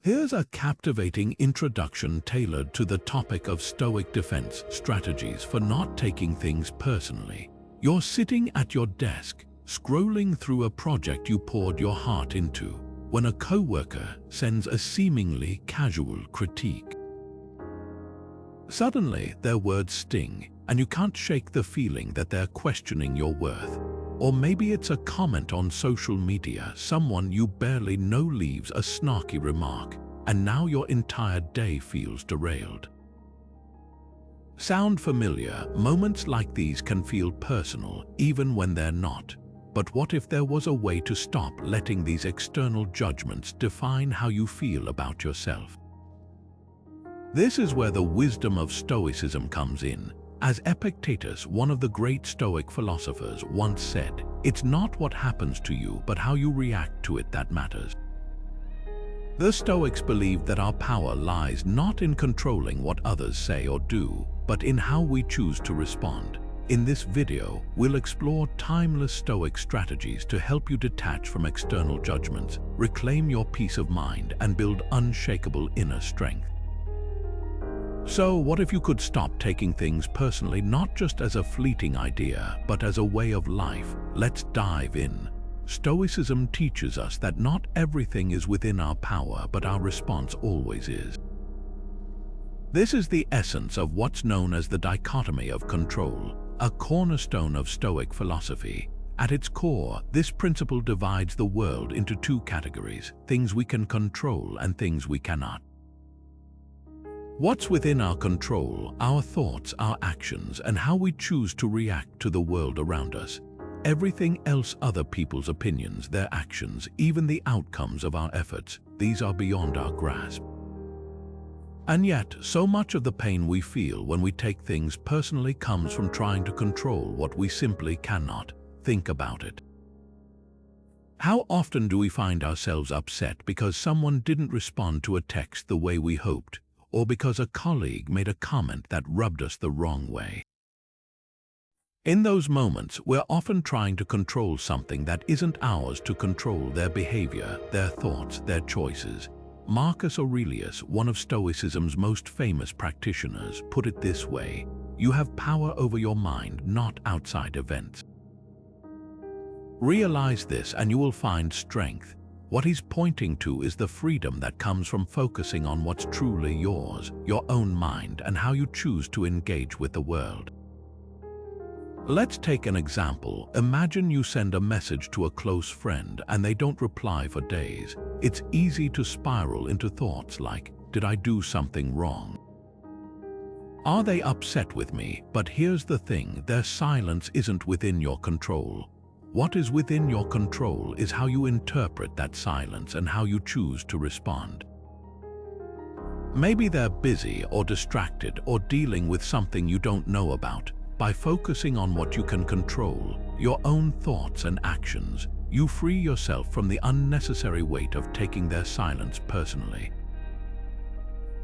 Here's a captivating introduction tailored to the topic of Stoic defense strategies for not taking things personally. You're sitting at your desk, scrolling through a project you poured your heart into, when a coworker sends a seemingly casual critique. Suddenly, their words sting, and you can't shake the feeling that they're questioning your worth. Or maybe it's a comment on social media, someone you barely know leaves a snarky remark, and now your entire day feels derailed. Sound familiar? Moments like these can feel personal, even when they're not. But what if there was a way to stop letting these external judgments define how you feel about yourself? This is where the wisdom of Stoicism comes in. As Epictetus, one of the great Stoic philosophers, once said, "It's not what happens to you, but how you react to it that matters." The Stoics believed that our power lies not in controlling what others say or do, but in how we choose to respond. In this video, we'll explore timeless Stoic strategies to help you detach from external judgments, reclaim your peace of mind, and build unshakable inner strength. So, what if you could stop taking things personally, not just as a fleeting idea, but as a way of life? Let's dive in. Stoicism teaches us that not everything is within our power, but our response always is. This is the essence of what's known as the Dichotomy of Control, a cornerstone of Stoic philosophy. At its core, this principle divides the world into two categories: things we can control and things we cannot. What's within our control? Our thoughts, our actions, and how we choose to react to the world around us. Everything else, other people's opinions, their actions, even the outcomes of our efforts, these are beyond our grasp. And yet, so much of the pain we feel when we take things personally comes from trying to control what we simply cannot. Think about it. How often do we find ourselves upset because someone didn't respond to a text the way we hoped, or because a colleague made a comment that rubbed us the wrong way? In those moments, we're often trying to control something that isn't ours to control: their behavior, their thoughts, their choices. Marcus Aurelius, one of Stoicism's most famous practitioners, put it this way: you have power over your mind, not outside events. Realize this and you will find strength. What he's pointing to is the freedom that comes from focusing on what's truly yours, your own mind, and how you choose to engage with the world. Let's take an example. Imagine you send a message to a close friend and they don't reply for days. It's easy to spiral into thoughts like, did I do something wrong? Are they upset with me? But here's the thing, their silence isn't within your control. What is within your control is how you interpret that silence and how you choose to respond. Maybe they're busy or distracted or dealing with something you don't know about. By focusing on what you can control, your own thoughts and actions, you free yourself from the unnecessary weight of taking their silence personally.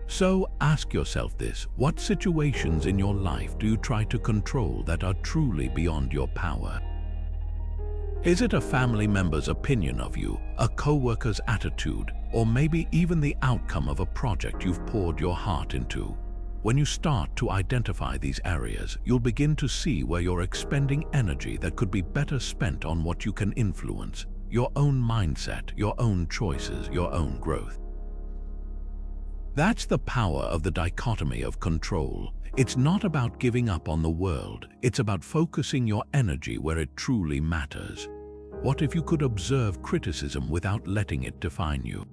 So ask yourself this: what situations in your life do you try to control that are truly beyond your power? Is it a family member's opinion of you, a coworker's attitude, or maybe even the outcome of a project you've poured your heart into? When you start to identify these areas, you'll begin to see where you're expending energy that could be better spent on what you can influence: your own mindset, your own choices, your own growth. That's the power of the dichotomy of control. It's not about giving up on the world, it's about focusing your energy where it truly matters. What if you could observe criticism without letting it define you?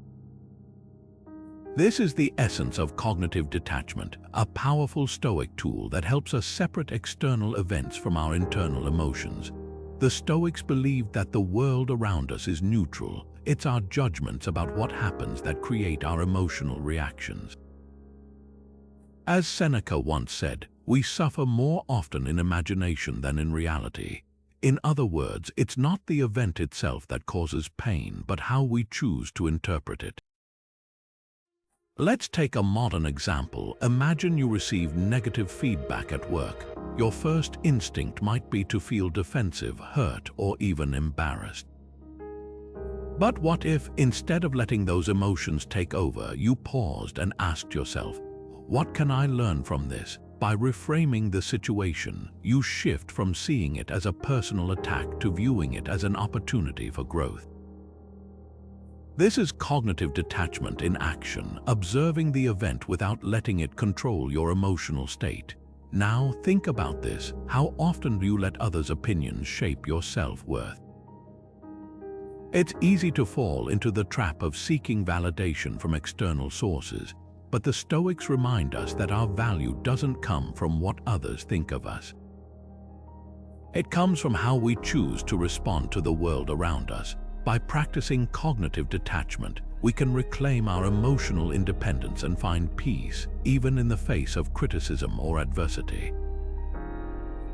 This is the essence of cognitive detachment, a powerful Stoic tool that helps us separate external events from our internal emotions. The Stoics believed that the world around us is neutral. It's our judgments about what happens that create our emotional reactions. As Seneca once said, we suffer more often in imagination than in reality. In other words, it's not the event itself that causes pain, but how we choose to interpret it. Let's take a modern example. Imagine you receive negative feedback at work. Your first instinct might be to feel defensive, hurt, or even embarrassed. But what if, instead of letting those emotions take over, you paused and asked yourself, what can I learn from this? By reframing the situation, you shift from seeing it as a personal attack to viewing it as an opportunity for growth. This is cognitive detachment in action, observing the event without letting it control your emotional state. Now think about this. How often do you let others' opinions shape your self-worth? It's easy to fall into the trap of seeking validation from external sources, but the Stoics remind us that our value doesn't come from what others think of us. It comes from how we choose to respond to the world around us. By practicing cognitive detachment, we can reclaim our emotional independence and find peace, even in the face of criticism or adversity.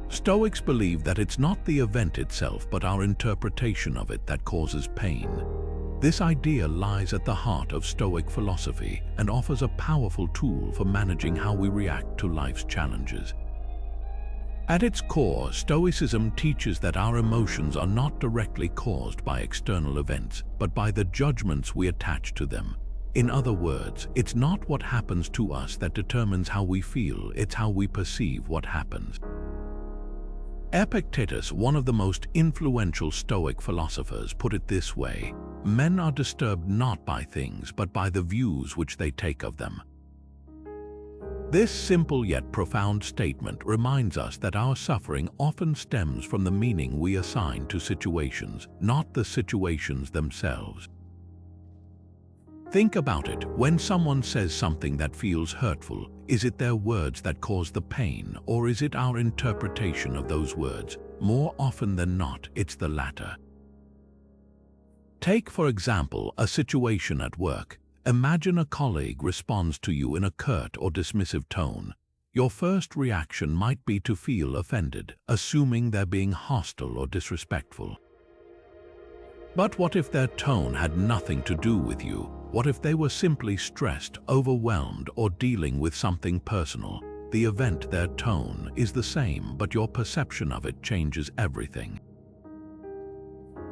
Stoics believe that it's not the event itself, but our interpretation of it that causes pain. This idea lies at the heart of Stoic philosophy and offers a powerful tool for managing how we react to life's challenges. At its core, Stoicism teaches that our emotions are not directly caused by external events, but by the judgments we attach to them. In other words, it's not what happens to us that determines how we feel, it's how we perceive what happens. Epictetus, one of the most influential Stoic philosophers, put it this way: men are disturbed not by things, but by the views which they take of them. This simple yet profound statement reminds us that our suffering often stems from the meaning we assign to situations, not the situations themselves. Think about it. When someone says something that feels hurtful, is it their words that cause the pain, or is it our interpretation of those words? More often than not, it's the latter. Take, for example, a situation at work. Imagine a colleague responds to you in a curt or dismissive tone. Your first reaction might be to feel offended, assuming they're being hostile or disrespectful. But what if their tone had nothing to do with you? What if they were simply stressed, overwhelmed, or dealing with something personal? The event, their tone, is the same, but your perception of it changes everything.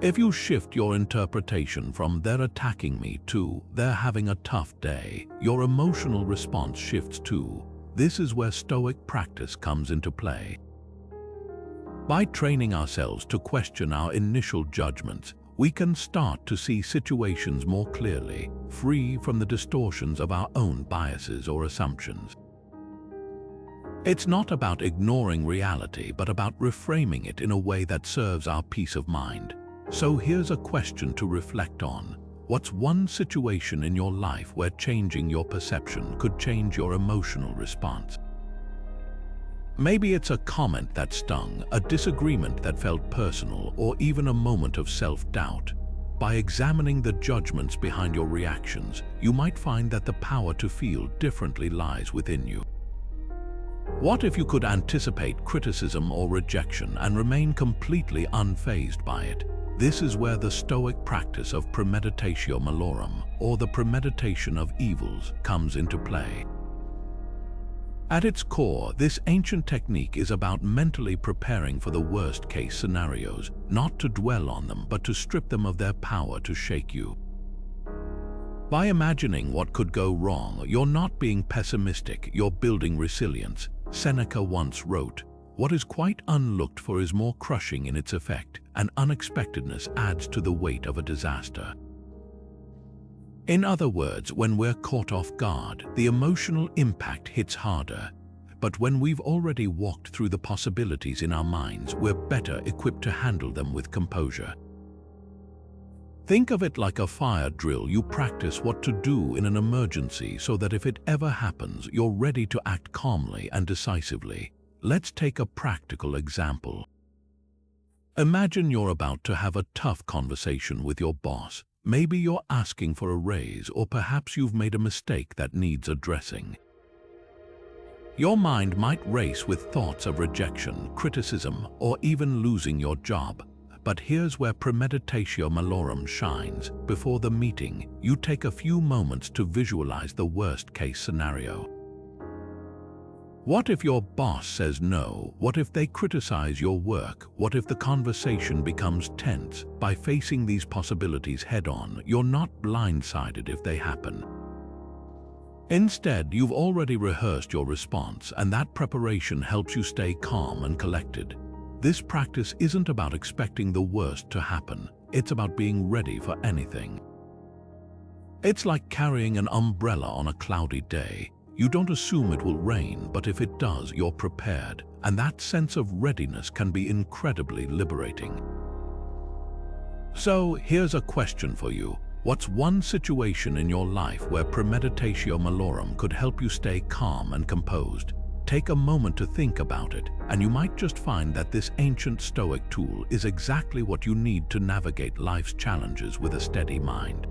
If you shift your interpretation from "they're attacking me" to "they're having a tough day," your emotional response shifts too. This is where Stoic practice comes into play. By training ourselves to question our initial judgments, we can start to see situations more clearly, free from the distortions of our own biases or assumptions. It's not about ignoring reality, but about reframing it in a way that serves our peace of mind. So here's a question to reflect on. What's one situation in your life where changing your perception could change your emotional response? Maybe it's a comment that stung, a disagreement that felt personal, or even a moment of self-doubt. By examining the judgments behind your reactions, you might find that the power to feel differently lies within you. What if you could anticipate criticism or rejection and remain completely unfazed by it? This is where the Stoic practice of Premeditatio Malorum, or the premeditation of evils, comes into play. At its core, this ancient technique is about mentally preparing for the worst-case scenarios, not to dwell on them, but to strip them of their power to shake you. By imagining what could go wrong, you're not being pessimistic, you're building resilience. Seneca once wrote, "What is quite unlooked for is more crushing in its effect, and unexpectedness adds to the weight of a disaster." In other words, when we're caught off guard, the emotional impact hits harder. But when we've already walked through the possibilities in our minds, we're better equipped to handle them with composure. Think of it like a fire drill. You practice what to do in an emergency so that if it ever happens, you're ready to act calmly and decisively. Let's take a practical example. Imagine you're about to have a tough conversation with your boss. Maybe you're asking for a raise, or perhaps you've made a mistake that needs addressing. Your mind might race with thoughts of rejection, criticism, or even losing your job. But here's where Premeditatio Malorum shines. Before the meeting, you take a few moments to visualize the worst-case scenario. What if your boss says no? What if they criticize your work? What if the conversation becomes tense? By facing these possibilities head-on, you're not blindsided if they happen. Instead, you've already rehearsed your response, and that preparation helps you stay calm and collected. This practice isn't about expecting the worst to happen. It's about being ready for anything. It's like carrying an umbrella on a cloudy day. You don't assume it will rain, but if it does, you're prepared, and that sense of readiness can be incredibly liberating. So, here's a question for you. What's one situation in your life where Premeditatio Malorum could help you stay calm and composed? Take a moment to think about it, and you might just find that this ancient Stoic tool is exactly what you need to navigate life's challenges with a steady mind.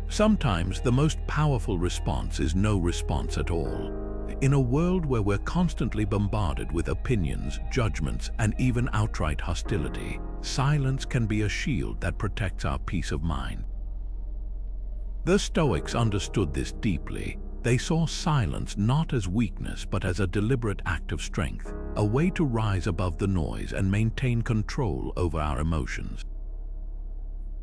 Sometimes the most powerful response is no response at all. In a world where we're constantly bombarded with opinions, judgments, and even outright hostility, silence can be a shield that protects our peace of mind. The Stoics understood this deeply. They saw silence not as weakness but as a deliberate act of strength, a way to rise above the noise and maintain control over our emotions.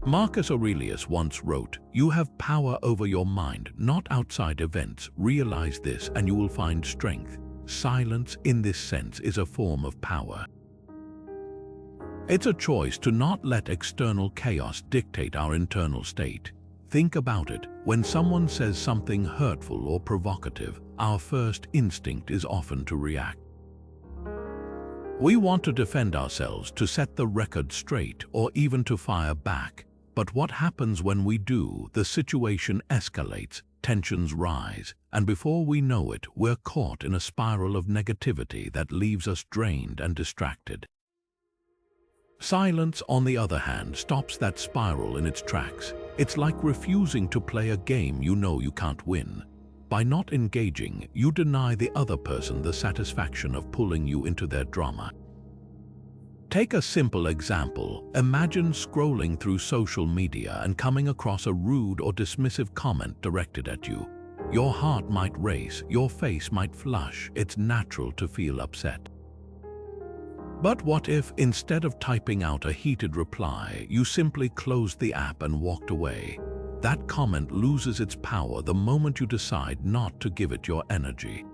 Marcus Aurelius once wrote, "You have power over your mind, not outside events. Realize this and you will find strength." Silence, in this sense, is a form of power. It's a choice to not let external chaos dictate our internal state. Think about it. When someone says something hurtful or provocative, our first instinct is often to react. We want to defend ourselves, to set the record straight, or even to fire back. But what happens when we do? The situation escalates, tensions rise, and before we know it, we're caught in a spiral of negativity that leaves us drained and distracted. Silence, on the other hand, stops that spiral in its tracks. It's like refusing to play a game you know you can't win. By not engaging, you deny the other person the satisfaction of pulling you into their drama. Take a simple example. Imagine scrolling through social media and coming across a rude or dismissive comment directed at you. Your heart might race, your face might flush. It's natural to feel upset. But what if, instead of typing out a heated reply, you simply closed the app and walked away? That comment loses its power the moment you decide not to give it your energy.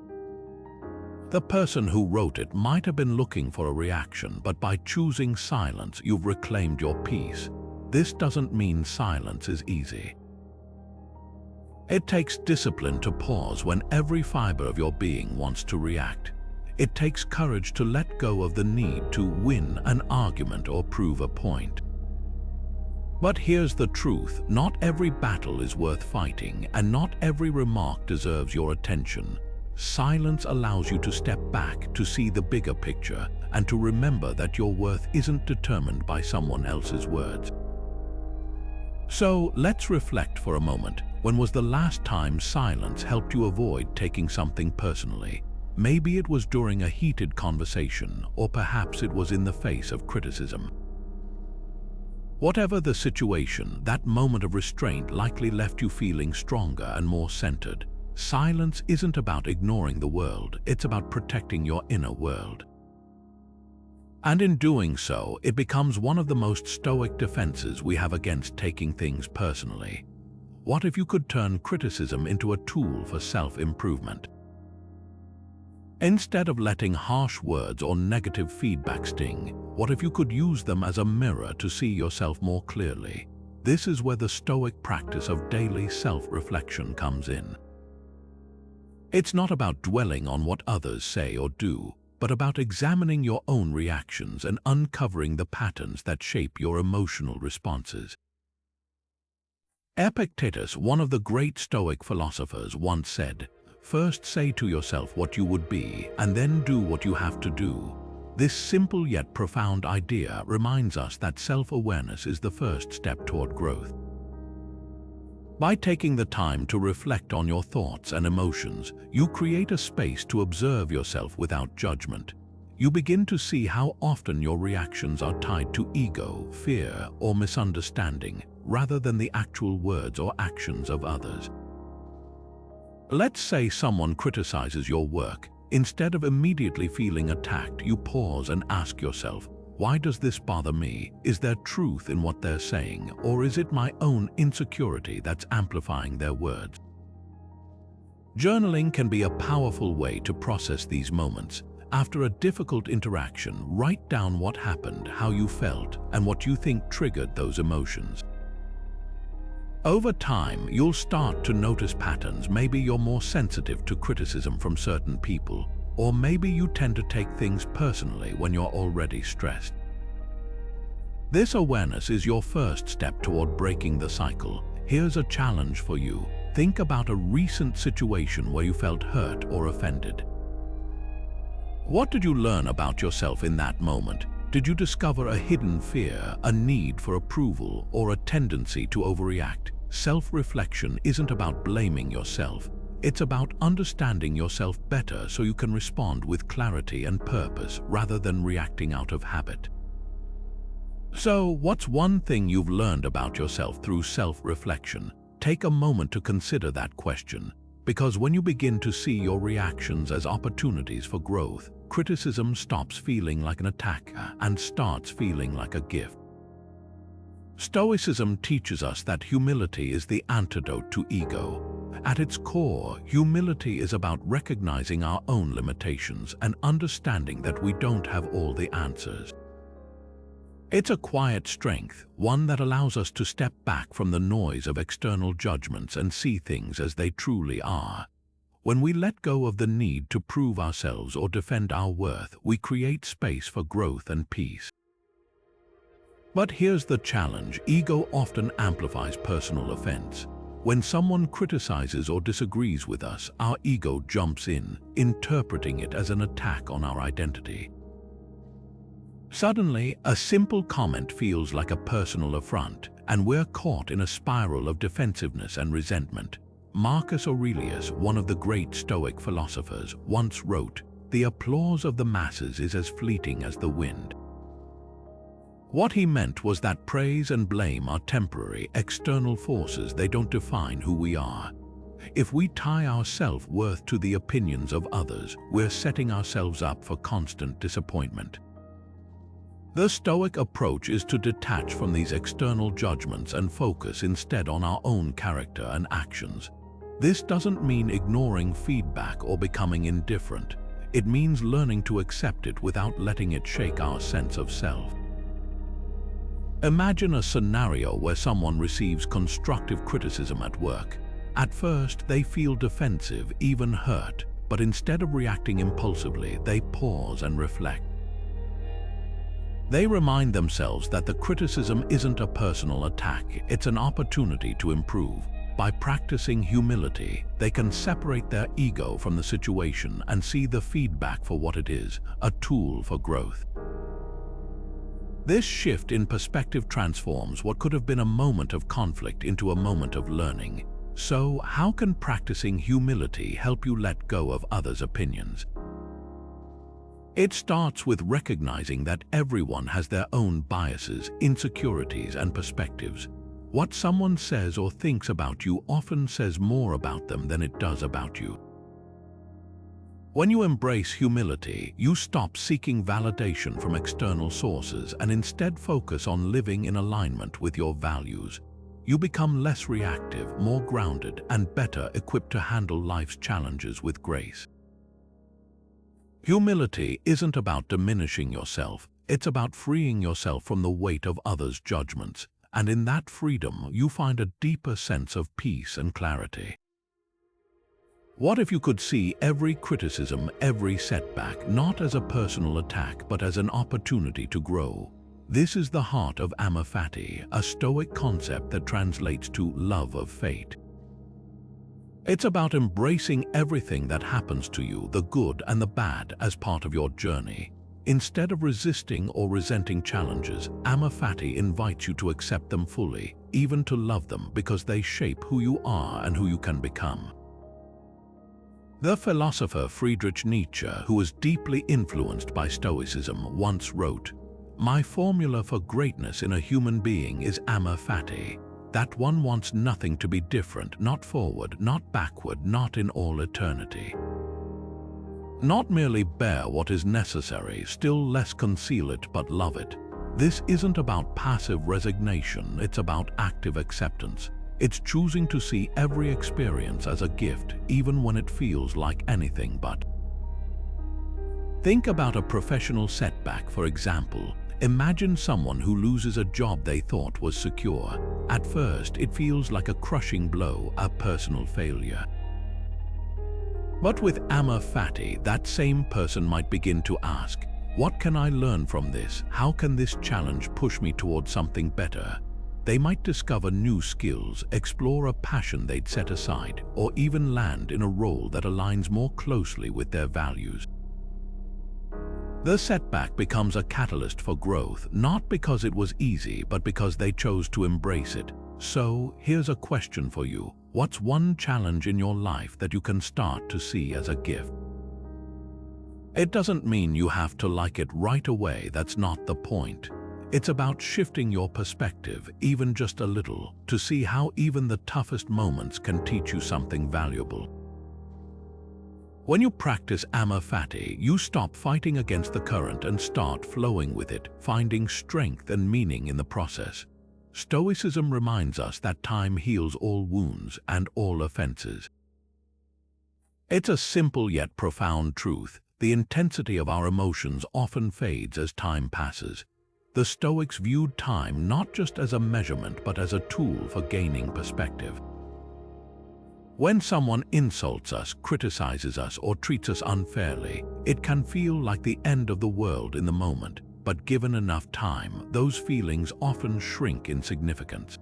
The person who wrote it might have been looking for a reaction, but by choosing silence, you've reclaimed your peace. This doesn't mean silence is easy. It takes discipline to pause when every fiber of your being wants to react. It takes courage to let go of the need to win an argument or prove a point. But here's the truth: not every battle is worth fighting, and not every remark deserves your attention. Silence allows you to step back, to see the bigger picture, and to remember that your worth isn't determined by someone else's words. So let's reflect for a moment. When was the last time silence helped you avoid taking something personally? Maybe it was during a heated conversation, or perhaps it was in the face of criticism. Whatever the situation, that moment of restraint likely left you feeling stronger and more centered. Silence isn't about ignoring the world, it's about protecting your inner world. And in doing so, it becomes one of the most stoic defenses we have against taking things personally. What if you could turn criticism into a tool for self-improvement? Instead of letting harsh words or negative feedback sting, what if you could use them as a mirror to see yourself more clearly? This is where the Stoic practice of daily self-reflection comes in. It's not about dwelling on what others say or do, but about examining your own reactions and uncovering the patterns that shape your emotional responses. Epictetus, one of the great Stoic philosophers, once said, "First say to yourself what you would be, and then do what you have to do." This simple yet profound idea reminds us that self-awareness is the first step toward growth. By taking the time to reflect on your thoughts and emotions, you create a space to observe yourself without judgment. You begin to see how often your reactions are tied to ego, fear, or misunderstanding, rather than the actual words or actions of others. Let's say someone criticizes your work. Instead of immediately feeling attacked, you pause and ask yourself, why does this bother me? Is there truth in what they're saying, or is it my own insecurity that's amplifying their words? Journaling can be a powerful way to process these moments. After a difficult interaction, write down what happened, how you felt, and what you think triggered those emotions. Over time, you'll start to notice patterns. Maybe you're more sensitive to criticism from certain people, or maybe you tend to take things personally when you're already stressed. This awareness is your first step toward breaking the cycle. Here's a challenge for you. Think about a recent situation where you felt hurt or offended. What did you learn about yourself in that moment? Did you discover a hidden fear, a need for approval, or a tendency to overreact? Self-reflection isn't about blaming yourself. It's about understanding yourself better so you can respond with clarity and purpose rather than reacting out of habit. So, what's one thing you've learned about yourself through self-reflection? Take a moment to consider that question, because when you begin to see your reactions as opportunities for growth, criticism stops feeling like an attack and starts feeling like a gift. Stoicism teaches us that humility is the antidote to ego. At its core, humility is about recognizing our own limitations and understanding that we don't have all the answers. It's a quiet strength, one that allows us to step back from the noise of external judgments and see things as they truly are. When we let go of the need to prove ourselves or defend our worth, we create space for growth and peace. But here's the challenge: ego often amplifies personal offense. When someone criticizes or disagrees with us, our ego jumps in, interpreting it as an attack on our identity. Suddenly, a simple comment feels like a personal affront, and we're caught in a spiral of defensiveness and resentment. Marcus Aurelius, one of the great Stoic philosophers, once wrote, "The applause of the masses is as fleeting as the wind." What he meant was that praise and blame are temporary, external forces. They don't define who we are. If we tie our self-worth to the opinions of others, we're setting ourselves up for constant disappointment. The Stoic approach is to detach from these external judgments and focus instead on our own character and actions. This doesn't mean ignoring feedback or becoming indifferent. It means learning to accept it without letting it shake our sense of self. Imagine a scenario where someone receives constructive criticism at work. At first, they feel defensive, even hurt, but instead of reacting impulsively, they pause and reflect. They remind themselves that the criticism isn't a personal attack, it's an opportunity to improve. By practicing humility, they can separate their ego from the situation and see the feedback for what it is, a tool for growth. This shift in perspective transforms what could have been a moment of conflict into a moment of learning. So, how can practicing humility help you let go of others' opinions? It starts with recognizing that everyone has their own biases, insecurities, and perspectives. What someone says or thinks about you often says more about them than it does about you. When you embrace humility, you stop seeking validation from external sources and instead focus on living in alignment with your values. You become less reactive, more grounded, and better equipped to handle life's challenges with grace. Humility isn't about diminishing yourself, it's about freeing yourself from the weight of others' judgments, and in that freedom you find a deeper sense of peace and clarity. What if you could see every criticism, every setback, not as a personal attack, but as an opportunity to grow? This is the heart of Amor Fati, a Stoic concept that translates to love of fate. It's about embracing everything that happens to you, the good and the bad, as part of your journey. Instead of resisting or resenting challenges, Amor Fati invites you to accept them fully, even to love them, because they shape who you are and who you can become. The philosopher Friedrich Nietzsche, who was deeply influenced by Stoicism, once wrote, "My formula for greatness in a human being is Amor Fati, that one wants nothing to be different, not forward, not backward, not in all eternity." Not merely bear what is necessary, still less conceal it but love it. This isn't about passive resignation, it's about active acceptance. It's choosing to see every experience as a gift, even when it feels like anything but. Think about a professional setback, for example. Imagine someone who loses a job they thought was secure. At first, it feels like a crushing blow, a personal failure. But with Amor Fati, that same person might begin to ask, what can I learn from this? How can this challenge push me towards something better? They might discover new skills, explore a passion they'd set aside, or even land in a role that aligns more closely with their values. The setback becomes a catalyst for growth, not because it was easy, but because they chose to embrace it. So, here's a question for you. What's one challenge in your life that you can start to see as a gift? It doesn't mean you have to like it right away, that's not the point. It's about shifting your perspective, even just a little, to see how even the toughest moments can teach you something valuable. When you practice Amor Fati, you stop fighting against the current and start flowing with it, finding strength and meaning in the process. Stoicism reminds us that time heals all wounds and all offenses. It's a simple yet profound truth. The intensity of our emotions often fades as time passes. The Stoics viewed time not just as a measurement but as a tool for gaining perspective. When someone insults us, criticizes us, or treats us unfairly, it can feel like the end of the world in the moment, but given enough time, those feelings often shrink in significance.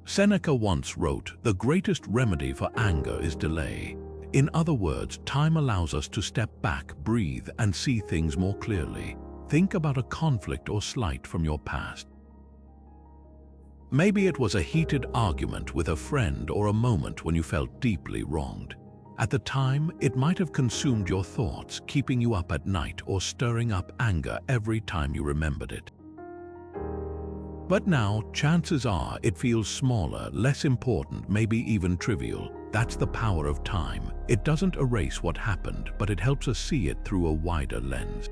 Seneca once wrote, "The greatest remedy for anger is delay." In other words, time allows us to step back, breathe, and see things more clearly. Think about a conflict or slight from your past. Maybe it was a heated argument with a friend or a moment when you felt deeply wronged. At the time, it might have consumed your thoughts, keeping you up at night or stirring up anger every time you remembered it. But now, chances are it feels smaller, less important, maybe even trivial. That's the power of time. It doesn't erase what happened, but it helps us see it through a wider lens.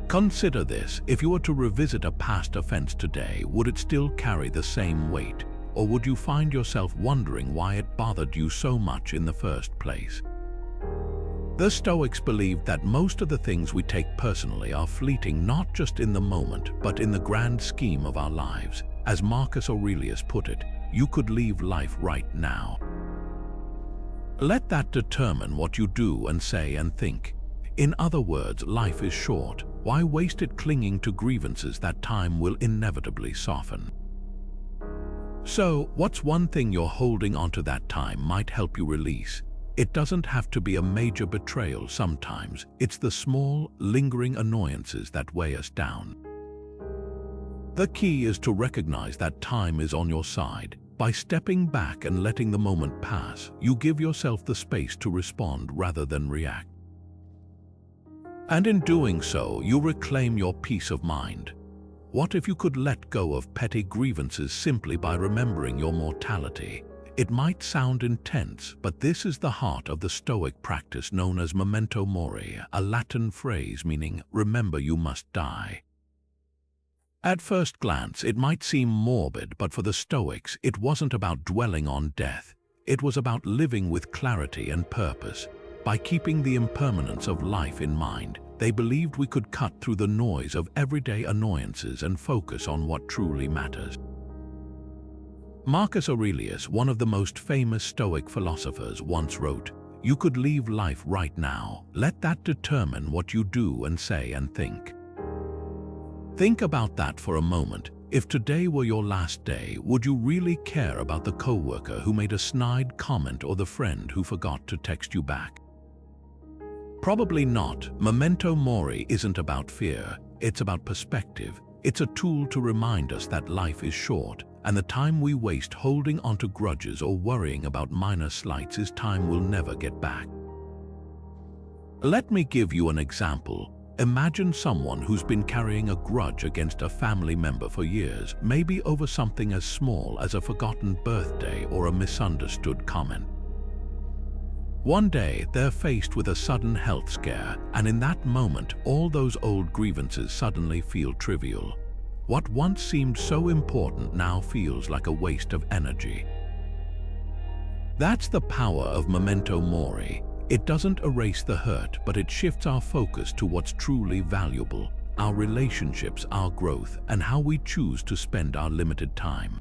Consider this: if you were to revisit a past offense today, would it still carry the same weight? Or would you find yourself wondering why it bothered you so much in the first place? The Stoics believed that most of the things we take personally are fleeting, not just in the moment, but in the grand scheme of our lives. As Marcus Aurelius put it, you could leave life right now. Let that determine what you do and say and think. In other words, life is short. Why waste it clinging to grievances that time will inevitably soften? So, what's one thing you're holding onto that time might help you release? It doesn't have to be a major betrayal sometimes. It's the small, lingering annoyances that weigh us down. The key is to recognize that time is on your side. By stepping back and letting the moment pass, you give yourself the space to respond rather than react. And in doing so, you reclaim your peace of mind. What if you could let go of petty grievances simply by remembering your mortality? It might sound intense, but this is the heart of the Stoic practice known as Memento Mori, a Latin phrase meaning "remember you must die." At first glance, it might seem morbid, but for the Stoics, it wasn't about dwelling on death. It was about living with clarity and purpose. By keeping the impermanence of life in mind, they believed we could cut through the noise of everyday annoyances and focus on what truly matters. Marcus Aurelius, one of the most famous Stoic philosophers, once wrote, "You could leave life right now. Let that determine what you do and say and think." Think about that for a moment. If today were your last day, would you really care about the coworker who made a snide comment or the friend who forgot to text you back? Probably not. Memento Mori isn't about fear, it's about perspective. It's a tool to remind us that life is short, and the time we waste holding onto grudges or worrying about minor slights is time we'll never get back. Let me give you an example. Imagine someone who's been carrying a grudge against a family member for years, maybe over something as small as a forgotten birthday or a misunderstood comment. One day, they're faced with a sudden health scare, and in that moment, all those old grievances suddenly feel trivial. What once seemed so important now feels like a waste of energy. That's the power of Memento Mori. It doesn't erase the hurt, but it shifts our focus to what's truly valuable, our relationships, our growth, and how we choose to spend our limited time.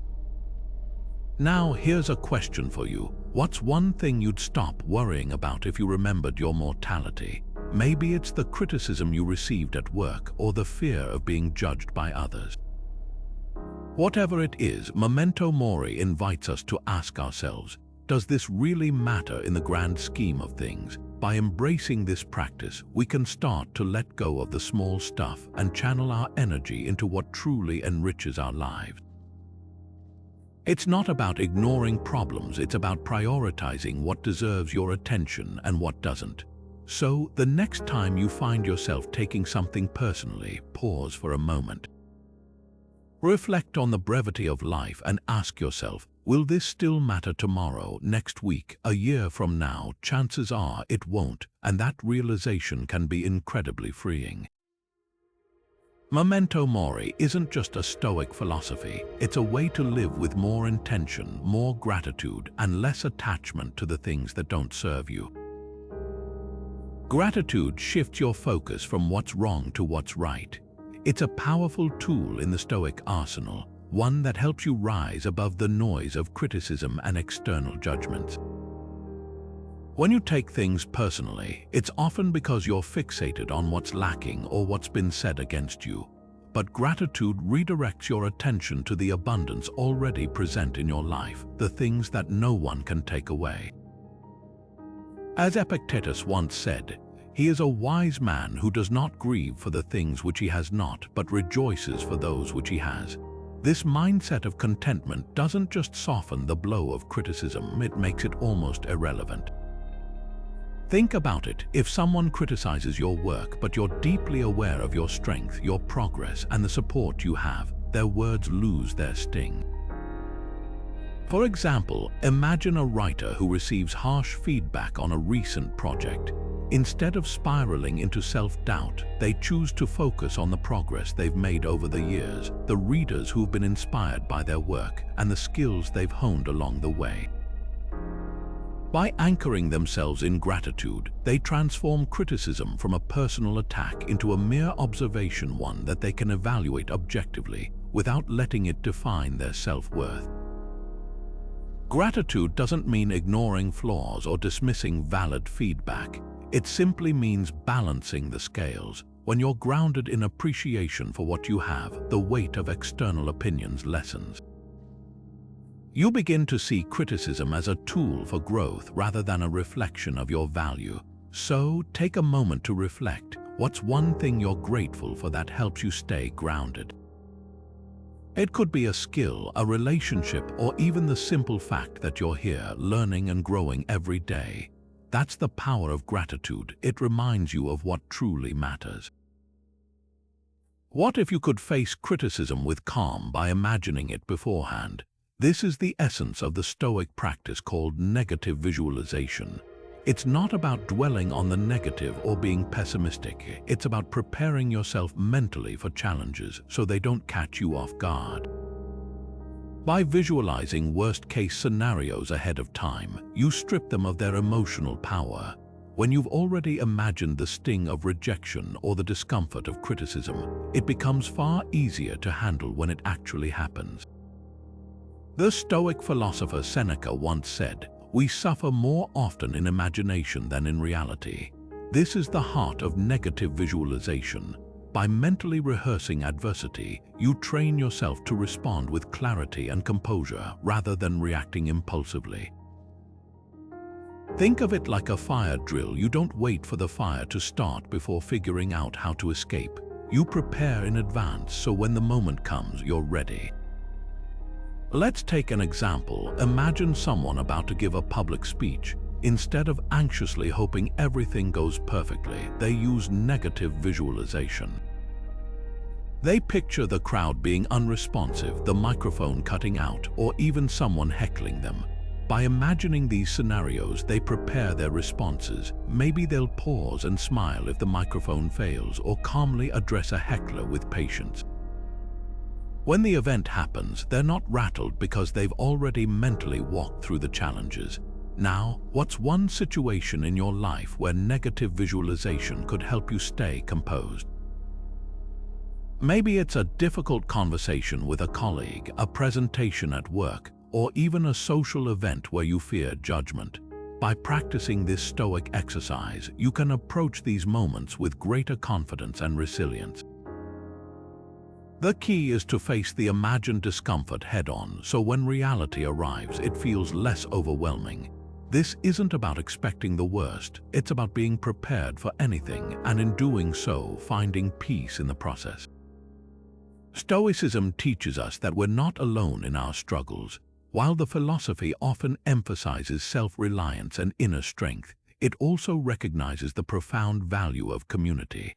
Now, here's a question for you. What's one thing you'd stop worrying about if you remembered your mortality? Maybe it's the criticism you received at work or the fear of being judged by others. Whatever it is, Memento Mori invites us to ask ourselves, does this really matter in the grand scheme of things? By embracing this practice, we can start to let go of the small stuff and channel our energy into what truly enriches our lives. It's not about ignoring problems, it's about prioritizing what deserves your attention and what doesn't. So, the next time you find yourself taking something personally, pause for a moment. Reflect on the brevity of life and ask yourself, will this still matter tomorrow, next week, a year from now? Chances are it won't, and that realization can be incredibly freeing. Memento Mori isn't just a Stoic philosophy, it's a way to live with more intention, more gratitude, and less attachment to the things that don't serve you. Gratitude shifts your focus from what's wrong to what's right. It's a powerful tool in the Stoic arsenal, one that helps you rise above the noise of criticism and external judgments. When you take things personally, it's often because you're fixated on what's lacking or what's been said against you. But gratitude redirects your attention to the abundance already present in your life, the things that no one can take away. As Epictetus once said, he is a wise man who does not grieve for the things which he has not, but rejoices for those which he has. This mindset of contentment doesn't just soften the blow of criticism, it makes it almost irrelevant. Think about it. If someone criticizes your work, but you're deeply aware of your strength, your progress, and the support you have, their words lose their sting. For example, imagine a writer who receives harsh feedback on a recent project. Instead of spiraling into self-doubt, they choose to focus on the progress they've made over the years, the readers who've been inspired by their work, and the skills they've honed along the way. By anchoring themselves in gratitude, they transform criticism from a personal attack into a mere observation, one that they can evaluate objectively without letting it define their self-worth. Gratitude doesn't mean ignoring flaws or dismissing valid feedback. It simply means balancing the scales. When you're grounded in appreciation for what you have, the weight of external opinions lessens. You begin to see criticism as a tool for growth rather than a reflection of your value. So, take a moment to reflect. What's one thing you're grateful for that helps you stay grounded? It could be a skill, a relationship, or even the simple fact that you're here, learning and growing every day. That's the power of gratitude. It reminds you of what truly matters. What if you could face criticism with calm by imagining it beforehand? This is the essence of the Stoic practice called negative visualization. It's not about dwelling on the negative or being pessimistic. It's about preparing yourself mentally for challenges so they don't catch you off guard. By visualizing worst-case scenarios ahead of time, you strip them of their emotional power. When you've already imagined the sting of rejection or the discomfort of criticism, it becomes far easier to handle when it actually happens. The Stoic philosopher Seneca once said, "We suffer more often in imagination than in reality." This is the heart of negative visualization. By mentally rehearsing adversity, you train yourself to respond with clarity and composure rather than reacting impulsively. Think of it like a fire drill. You don't wait for the fire to start before figuring out how to escape. You prepare in advance so when the moment comes, you're ready. Let's take an example. Imagine someone about to give a public speech. Instead of anxiously hoping everything goes perfectly, they use negative visualization. They picture the crowd being unresponsive, the microphone cutting out, or even someone heckling them. By imagining these scenarios, they prepare their responses. Maybe they'll pause and smile if the microphone fails, or calmly address a heckler with patience. When the event happens, they're not rattled because they've already mentally walked through the challenges. Now, what's one situation in your life where negative visualization could help you stay composed? Maybe it's a difficult conversation with a colleague, a presentation at work, or even a social event where you fear judgment. By practicing this Stoic exercise, you can approach these moments with greater confidence and resilience. The key is to face the imagined discomfort head-on, so when reality arrives, it feels less overwhelming. This isn't about expecting the worst, it's about being prepared for anything, and in doing so, finding peace in the process. Stoicism teaches us that we're not alone in our struggles. While the philosophy often emphasizes self-reliance and inner strength, it also recognizes the profound value of community.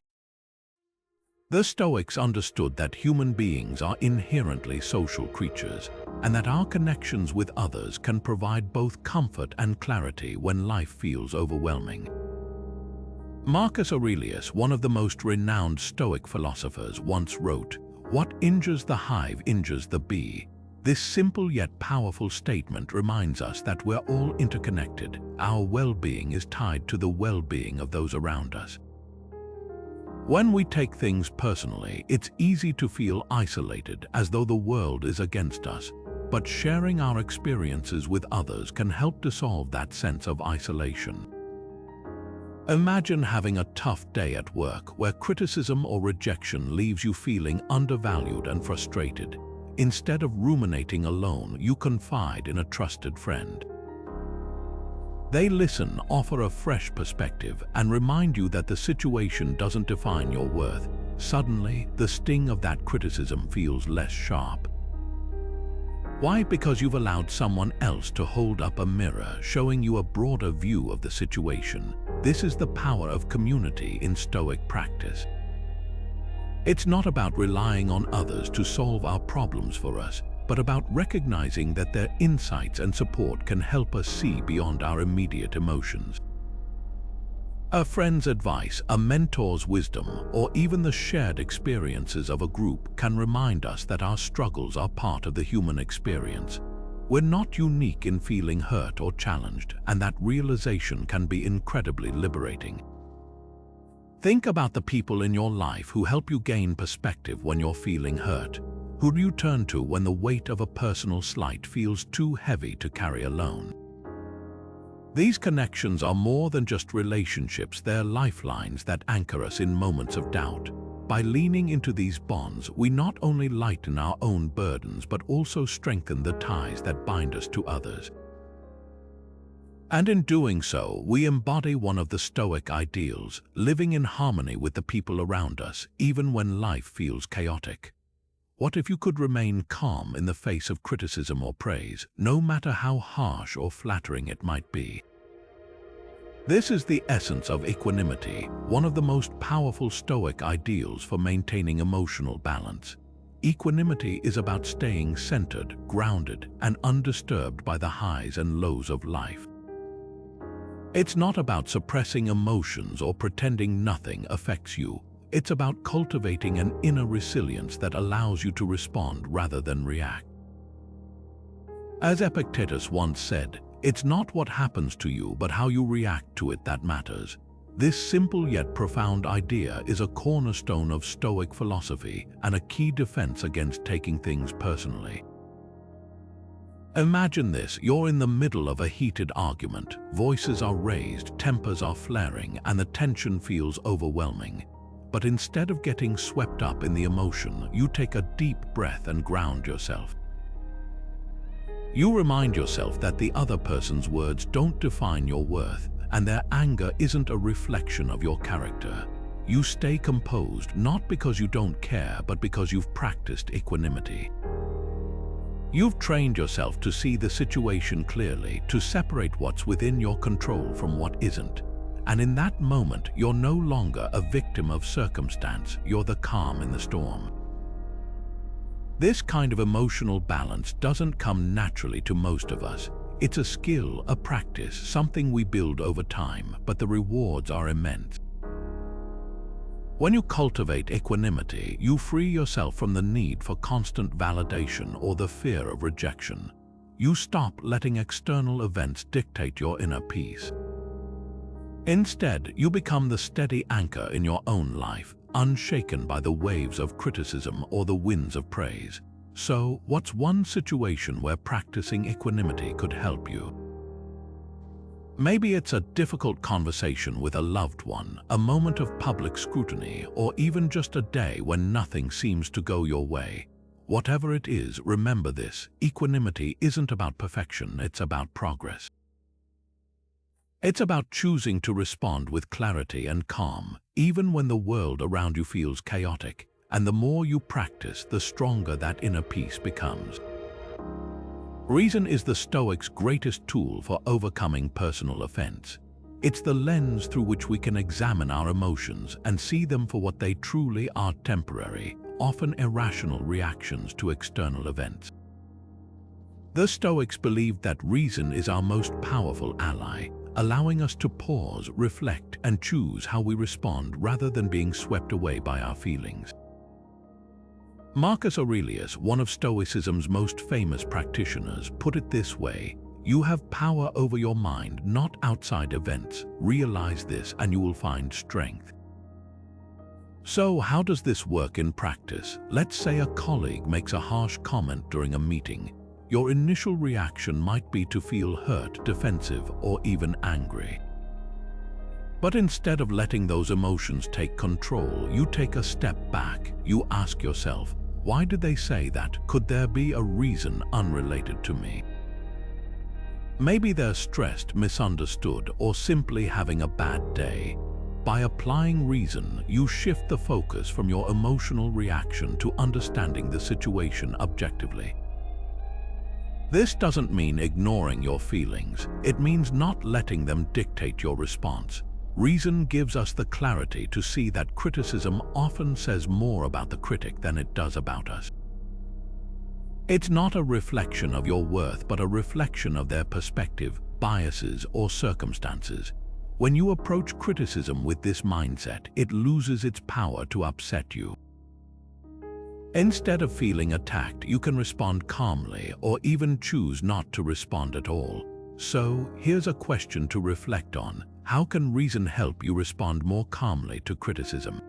The Stoics understood that human beings are inherently social creatures, and that our connections with others can provide both comfort and clarity when life feels overwhelming. Marcus Aurelius, one of the most renowned Stoic philosophers, once wrote, "What injures the hive injures the bee." This simple yet powerful statement reminds us that we're all interconnected. Our well-being is tied to the well-being of those around us. When we take things personally, it's easy to feel isolated, as though the world is against us. But sharing our experiences with others can help dissolve that sense of isolation. Imagine having a tough day at work where criticism or rejection leaves you feeling undervalued and frustrated. Instead of ruminating alone, you confide in a trusted friend. They listen, offer a fresh perspective, and remind you that the situation doesn't define your worth. Suddenly, the sting of that criticism feels less sharp. Why? Because you've allowed someone else to hold up a mirror, showing you a broader view of the situation. This is the power of community in Stoic practice. It's not about relying on others to solve our problems for us, but about recognizing that their insights and support can help us see beyond our immediate emotions. A friend's advice, a mentor's wisdom, or even the shared experiences of a group can remind us that our struggles are part of the human experience. We're not unique in feeling hurt or challenged, and that realization can be incredibly liberating. Think about the people in your life who help you gain perspective when you're feeling hurt. Who do you turn to when the weight of a personal slight feels too heavy to carry alone? These connections are more than just relationships, they're lifelines that anchor us in moments of doubt. By leaning into these bonds, we not only lighten our own burdens but also strengthen the ties that bind us to others. And in doing so, we embody one of the Stoic ideals, living in harmony with the people around us, even when life feels chaotic. What if you could remain calm in the face of criticism or praise, no matter how harsh or flattering it might be? This is the essence of equanimity, one of the most powerful Stoic ideals for maintaining emotional balance. Equanimity is about staying centered, grounded, and undisturbed by the highs and lows of life. It's not about suppressing emotions or pretending nothing affects you. It's about cultivating an inner resilience that allows you to respond rather than react. As Epictetus once said, "It's not what happens to you, but how you react to it that matters." This simple yet profound idea is a cornerstone of Stoic philosophy and a key defense against taking things personally. Imagine this: you're in the middle of a heated argument. Voices are raised, tempers are flaring, and the tension feels overwhelming. But instead of getting swept up in the emotion, you take a deep breath and ground yourself. You remind yourself that the other person's words don't define your worth, and their anger isn't a reflection of your character. You stay composed, not because you don't care, but because you've practiced equanimity. You've trained yourself to see the situation clearly, to separate what's within your control from what isn't. And in that moment, you're no longer a victim of circumstance, you're the calm in the storm. This kind of emotional balance doesn't come naturally to most of us. It's a skill, a practice, something we build over time, but the rewards are immense. When you cultivate equanimity, you free yourself from the need for constant validation or the fear of rejection. You stop letting external events dictate your inner peace. Instead, you become the steady anchor in your own life, unshaken by the waves of criticism or the winds of praise. So, what's one situation where practicing equanimity could help you? Maybe it's a difficult conversation with a loved one, a moment of public scrutiny, or even just a day when nothing seems to go your way. Whatever it is, remember this: equanimity isn't about perfection, it's about progress. It's about choosing to respond with clarity and calm, even when the world around you feels chaotic. And the more you practice, the stronger that inner peace becomes. Reason is the Stoics' greatest tool for overcoming personal offense. It's the lens through which we can examine our emotions and see them for what they truly are: temporary, often irrational reactions to external events. The Stoics believed that reason is our most powerful ally, allowing us to pause, reflect, and choose how we respond rather than being swept away by our feelings. Marcus Aurelius, one of Stoicism's most famous practitioners, put it this way: "You have power over your mind, not outside events. Realize this and you will find strength." So, how does this work in practice? Let's say a colleague makes a harsh comment during a meeting. Your initial reaction might be to feel hurt, defensive, or even angry. But instead of letting those emotions take control, you take a step back. You ask yourself, why did they say that? Could there be a reason unrelated to me? Maybe they're stressed, misunderstood, or simply having a bad day. By applying reason, you shift the focus from your emotional reaction to understanding the situation objectively. This doesn't mean ignoring your feelings. It means not letting them dictate your response. Reason gives us the clarity to see that criticism often says more about the critic than it does about us. It's not a reflection of your worth, but a reflection of their perspective, biases, or circumstances. When you approach criticism with this mindset, it loses its power to upset you. Instead of feeling attacked, you can respond calmly or even choose not to respond at all. So, here's a question to reflect on. How can reason help you respond more calmly to criticism?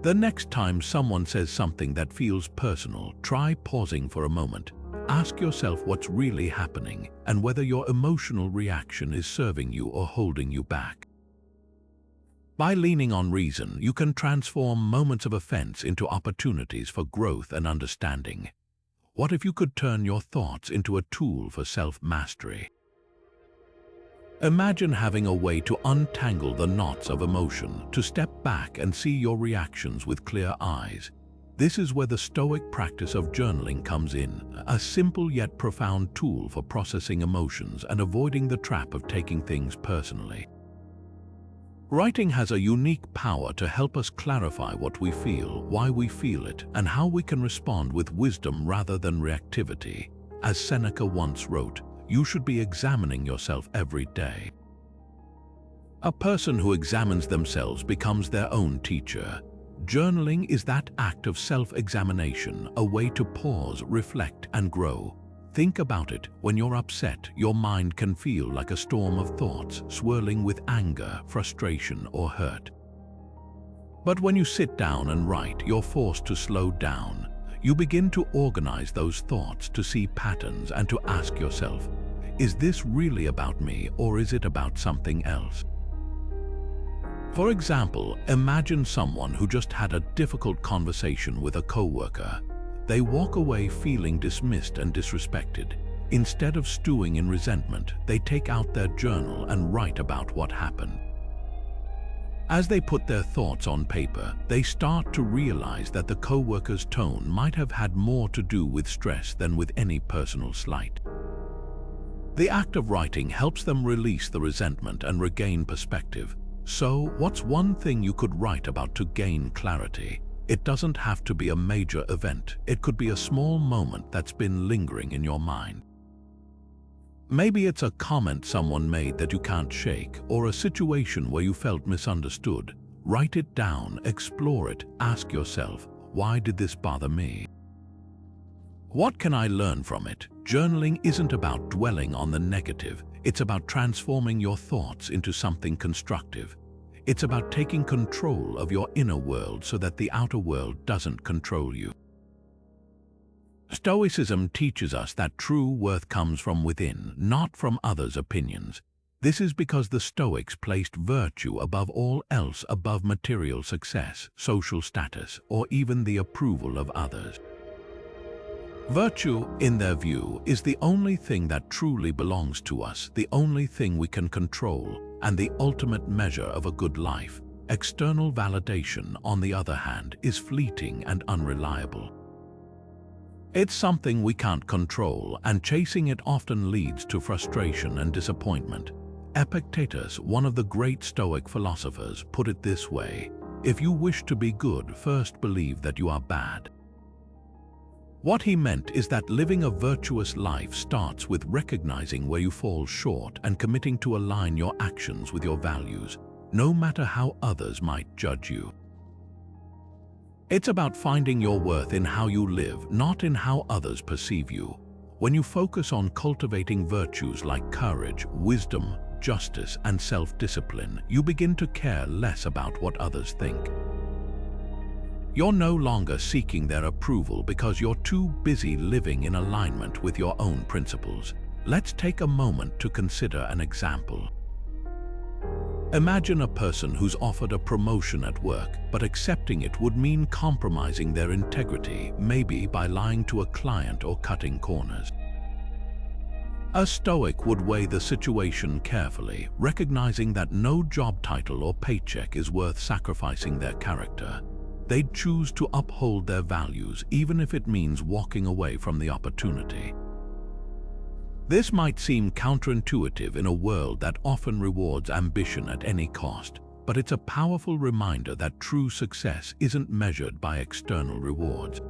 The next time someone says something that feels personal, try pausing for a moment. Ask yourself what's really happening and whether your emotional reaction is serving you or holding you back. By leaning on reason, you can transform moments of offense into opportunities for growth and understanding. What if you could turn your thoughts into a tool for self-mastery? Imagine having a way to untangle the knots of emotion, to step back and see your reactions with clear eyes. This is where the Stoic practice of journaling comes in, a simple yet profound tool for processing emotions and avoiding the trap of taking things personally. Writing has a unique power to help us clarify what we feel, why we feel it, and how we can respond with wisdom rather than reactivity. As Seneca once wrote, you should be examining yourself every day. A person who examines themselves becomes their own teacher. Journaling is that act of self-examination, a way to pause, reflect, and grow. Think about it. When you're upset, your mind can feel like a storm of thoughts, swirling with anger, frustration, or hurt. But when you sit down and write, you're forced to slow down. You begin to organize those thoughts, to see patterns, and to ask yourself, is this really about me, or is it about something else? For example, imagine someone who just had a difficult conversation with a coworker. They walk away feeling dismissed and disrespected. Instead of stewing in resentment, they take out their journal and write about what happened. As they put their thoughts on paper, they start to realize that the coworker's tone might have had more to do with stress than with any personal slight. The act of writing helps them release the resentment and regain perspective. So, what's one thing you could write about to gain clarity? It doesn't have to be a major event. It could be a small moment that's been lingering in your mind. Maybe it's a comment someone made that you can't shake, or a situation where you felt misunderstood. Write it down, explore it, ask yourself, why did this bother me? What can I learn from it? Journaling isn't about dwelling on the negative, it's about transforming your thoughts into something constructive. It's about taking control of your inner world so that the outer world doesn't control you. Stoicism teaches us that true worth comes from within, not from others' opinions. This is because the Stoics placed virtue above all else, above material success, social status, or even the approval of others. Virtue, in their view, is the only thing that truly belongs to us, the only thing we can control, and the ultimate measure of a good life. External validation, on the other hand, is fleeting and unreliable. It's something we can't control, and chasing it often leads to frustration and disappointment. Epictetus, one of the great Stoic philosophers, put it this way: if you wish to be good, first believe that you are bad. What he meant is that living a virtuous life starts with recognizing where you fall short and committing to align your actions with your values, no matter how others might judge you. It's about finding your worth in how you live, not in how others perceive you. When you focus on cultivating virtues like courage, wisdom, justice, and self-discipline, you begin to care less about what others think. You're no longer seeking their approval because you're too busy living in alignment with your own principles. Let's take a moment to consider an example. Imagine a person who's offered a promotion at work, but accepting it would mean compromising their integrity, maybe by lying to a client or cutting corners. A Stoic would weigh the situation carefully, recognizing that no job title or paycheck is worth sacrificing their character. They'd choose to uphold their values, even if it means walking away from the opportunity. This might seem counterintuitive in a world that often rewards ambition at any cost, but it's a powerful reminder that true success isn't measured by external rewards.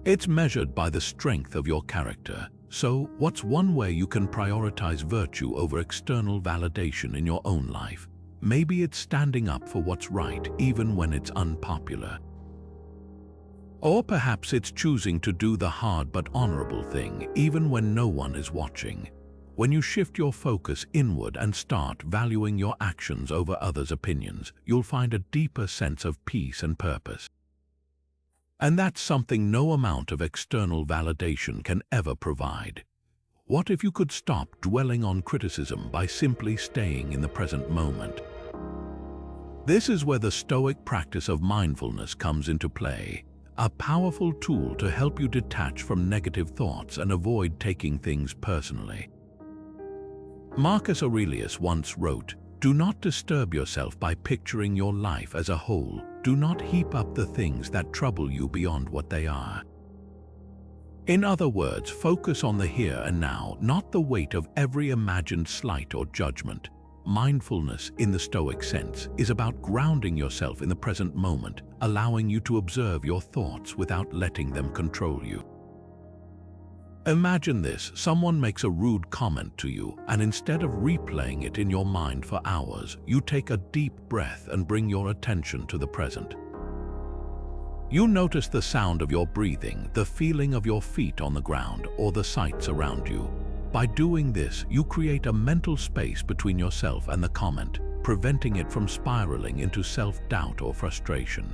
It's measured by the strength of your character. So, what's one way you can prioritize virtue over external validation in your own life? Maybe it's standing up for what's right, even when it's unpopular. Or perhaps it's choosing to do the hard but honorable thing, even when no one is watching. When you shift your focus inward and start valuing your actions over others' opinions, you'll find a deeper sense of peace and purpose. And that's something no amount of external validation can ever provide. What if you could stop dwelling on criticism by simply staying in the present moment? This is where the Stoic practice of mindfulness comes into play. A powerful tool to help you detach from negative thoughts and avoid taking things personally. Marcus Aurelius once wrote, "Do not disturb yourself by picturing your life as a whole. Do not heap up the things that trouble you beyond what they are." In other words, focus on the here and now, not the weight of every imagined slight or judgment. Mindfulness, in the Stoic sense, is about grounding yourself in the present moment, allowing you to observe your thoughts without letting them control you. Imagine this: someone makes a rude comment to you, and instead of replaying it in your mind for hours, you take a deep breath and bring your attention to the present. You notice the sound of your breathing, the feeling of your feet on the ground, or the sights around you. By doing this, you create a mental space between yourself and the comment, preventing it from spiraling into self-doubt or frustration.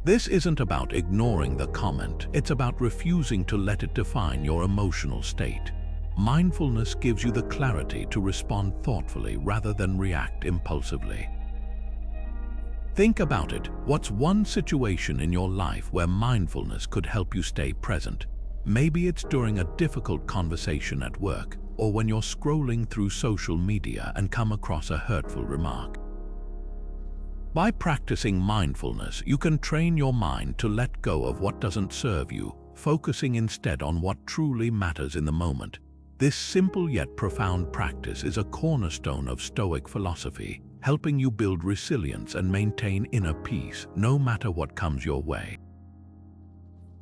This isn't about ignoring the comment, it's about refusing to let it define your emotional state. Mindfulness gives you the clarity to respond thoughtfully rather than react impulsively. Think about it. What's one situation in your life where mindfulness could help you stay present? Maybe it's during a difficult conversation at work, or when you're scrolling through social media and come across a hurtful remark. By practicing mindfulness, you can train your mind to let go of what doesn't serve you, focusing instead on what truly matters in the moment. This simple yet profound practice is a cornerstone of Stoic philosophy, helping you build resilience and maintain inner peace, no matter what comes your way.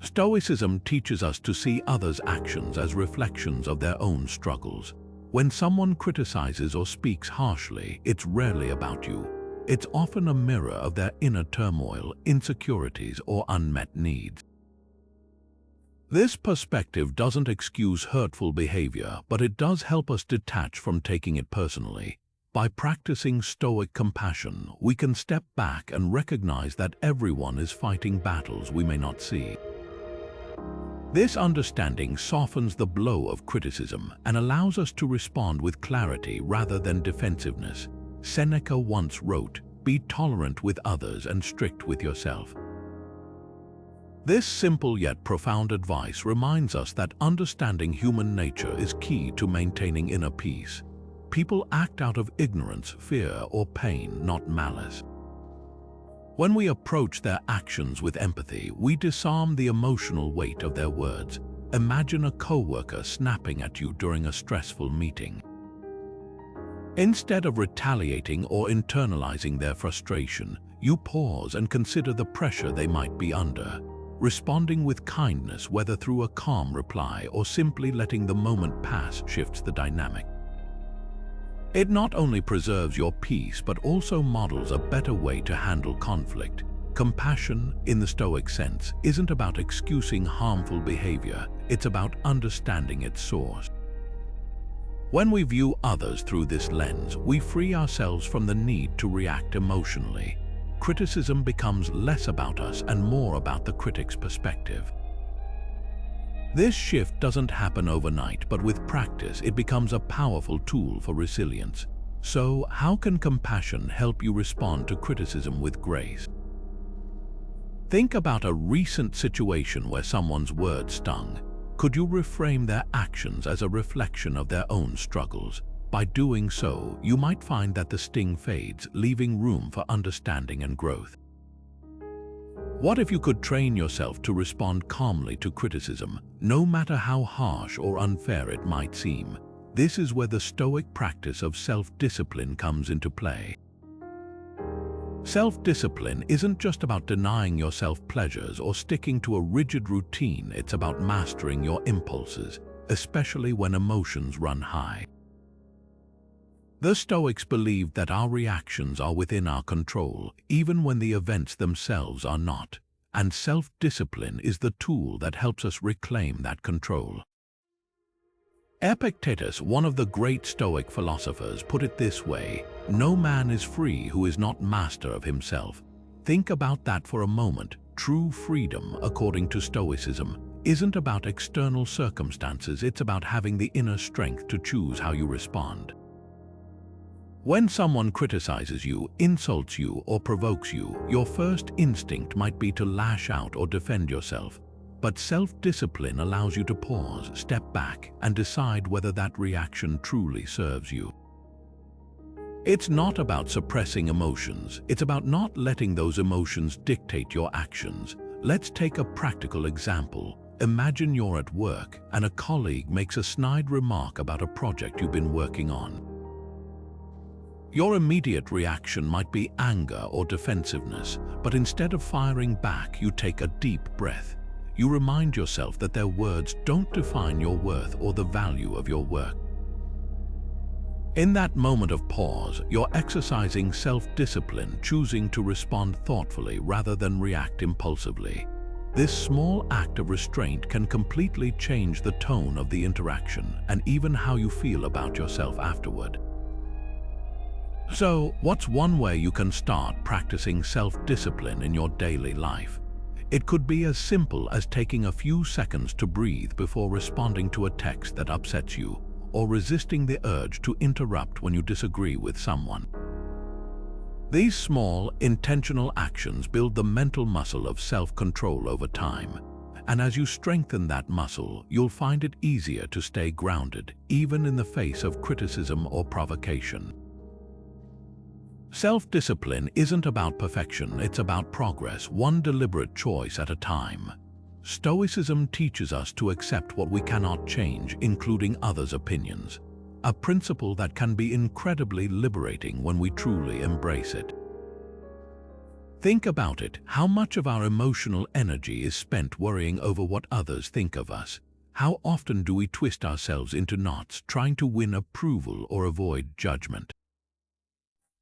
Stoicism teaches us to see others' actions as reflections of their own struggles. When someone criticizes or speaks harshly, it's rarely about you. It's often a mirror of their inner turmoil, insecurities, or unmet needs. This perspective doesn't excuse hurtful behavior, but it does help us detach from taking it personally. By practicing Stoic compassion, we can step back and recognize that everyone is fighting battles we may not see. This understanding softens the blow of criticism and allows us to respond with clarity rather than defensiveness. Seneca once wrote, "Be tolerant with others and strict with yourself." This simple yet profound advice reminds us that understanding human nature is key to maintaining inner peace. People act out of ignorance, fear, or pain, not malice. When we approach their actions with empathy, we disarm the emotional weight of their words. Imagine a coworker snapping at you during a stressful meeting. Instead of retaliating or internalizing their frustration, you pause and consider the pressure they might be under. Responding with kindness, whether through a calm reply or simply letting the moment pass, shifts the dynamic. It not only preserves your peace, but also models a better way to handle conflict. Compassion, in the Stoic sense, isn't about excusing harmful behavior, it's about understanding its source. When we view others through this lens, we free ourselves from the need to react emotionally. Criticism becomes less about us and more about the critic's perspective. This shift doesn't happen overnight, but with practice, it becomes a powerful tool for resilience. So, how can compassion help you respond to criticism with grace? Think about a recent situation where someone's words stung. Could you reframe their actions as a reflection of their own struggles? By doing so, you might find that the sting fades, leaving room for understanding and growth. What if you could train yourself to respond calmly to criticism, no matter how harsh or unfair it might seem? This is where the Stoic practice of self-discipline comes into play. Self-discipline isn't just about denying yourself pleasures or sticking to a rigid routine, it's about mastering your impulses, especially when emotions run high. The Stoics believed that our reactions are within our control, even when the events themselves are not, and self-discipline is the tool that helps us reclaim that control. Epictetus, one of the great Stoic philosophers, put it this way: "No man is free who is not master of himself." Think about that for a moment. True freedom, according to Stoicism, isn't about external circumstances, it's about having the inner strength to choose how you respond. When someone criticizes you, insults you, or provokes you, your first instinct might be to lash out or defend yourself. But self-discipline allows you to pause, step back, and decide whether that reaction truly serves you. It's not about suppressing emotions, it's about not letting those emotions dictate your actions. Let's take a practical example. Imagine you're at work and a colleague makes a snide remark about a project you've been working on. Your immediate reaction might be anger or defensiveness, but instead of firing back, you take a deep breath. You remind yourself that their words don't define your worth or the value of your work. In that moment of pause, you're exercising self-discipline, choosing to respond thoughtfully rather than react impulsively. This small act of restraint can completely change the tone of the interaction and even how you feel about yourself afterward. So, what's one way you can start practicing self-discipline in your daily life? It could be as simple as taking a few seconds to breathe before responding to a text that upsets you, or resisting the urge to interrupt when you disagree with someone. These small, intentional actions build the mental muscle of self-control over time, and as you strengthen that muscle, you'll find it easier to stay grounded, even in the face of criticism or provocation. Self-discipline isn't about perfection, it's about progress, one deliberate choice at a time. Stoicism teaches us to accept what we cannot change, including others' opinions, a principle that can be incredibly liberating when we truly embrace it. Think about it. How much of our emotional energy is spent worrying over what others think of us? How often do we twist ourselves into knots trying to win approval or avoid judgment?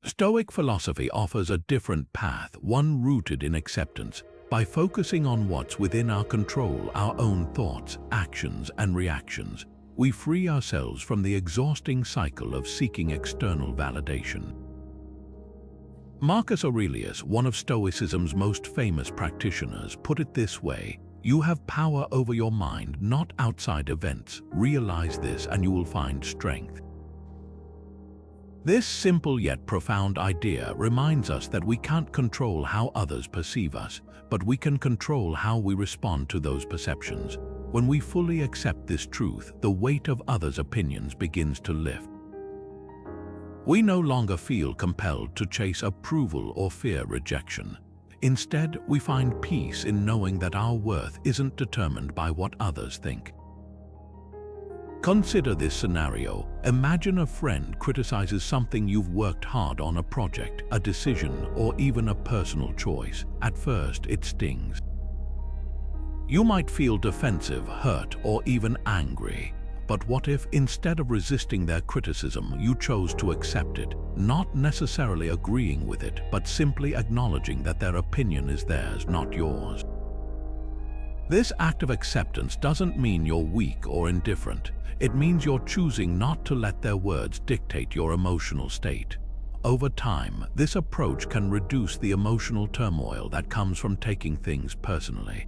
Stoic philosophy offers a different path, one rooted in acceptance. By focusing on what's within our control, our own thoughts, actions, and reactions, we free ourselves from the exhausting cycle of seeking external validation. Marcus Aurelius, one of Stoicism's most famous practitioners, put it this way: "You have power over your mind, not outside events. Realize this and you will find strength." This simple yet profound idea reminds us that we can't control how others perceive us, but we can control how we respond to those perceptions. When we fully accept this truth, the weight of others' opinions begins to lift. We no longer feel compelled to chase approval or fear rejection. Instead, we find peace in knowing that our worth isn't determined by what others think. Consider this scenario. Imagine a friend criticizes something you've worked hard on, a project, a decision, or even a personal choice. At first, it stings. You might feel defensive, hurt, or even angry. But what if, instead of resisting their criticism, you chose to accept it, not necessarily agreeing with it, but simply acknowledging that their opinion is theirs, not yours? This act of acceptance doesn't mean you're weak or indifferent. It means you're choosing not to let their words dictate your emotional state. Over time, this approach can reduce the emotional turmoil that comes from taking things personally.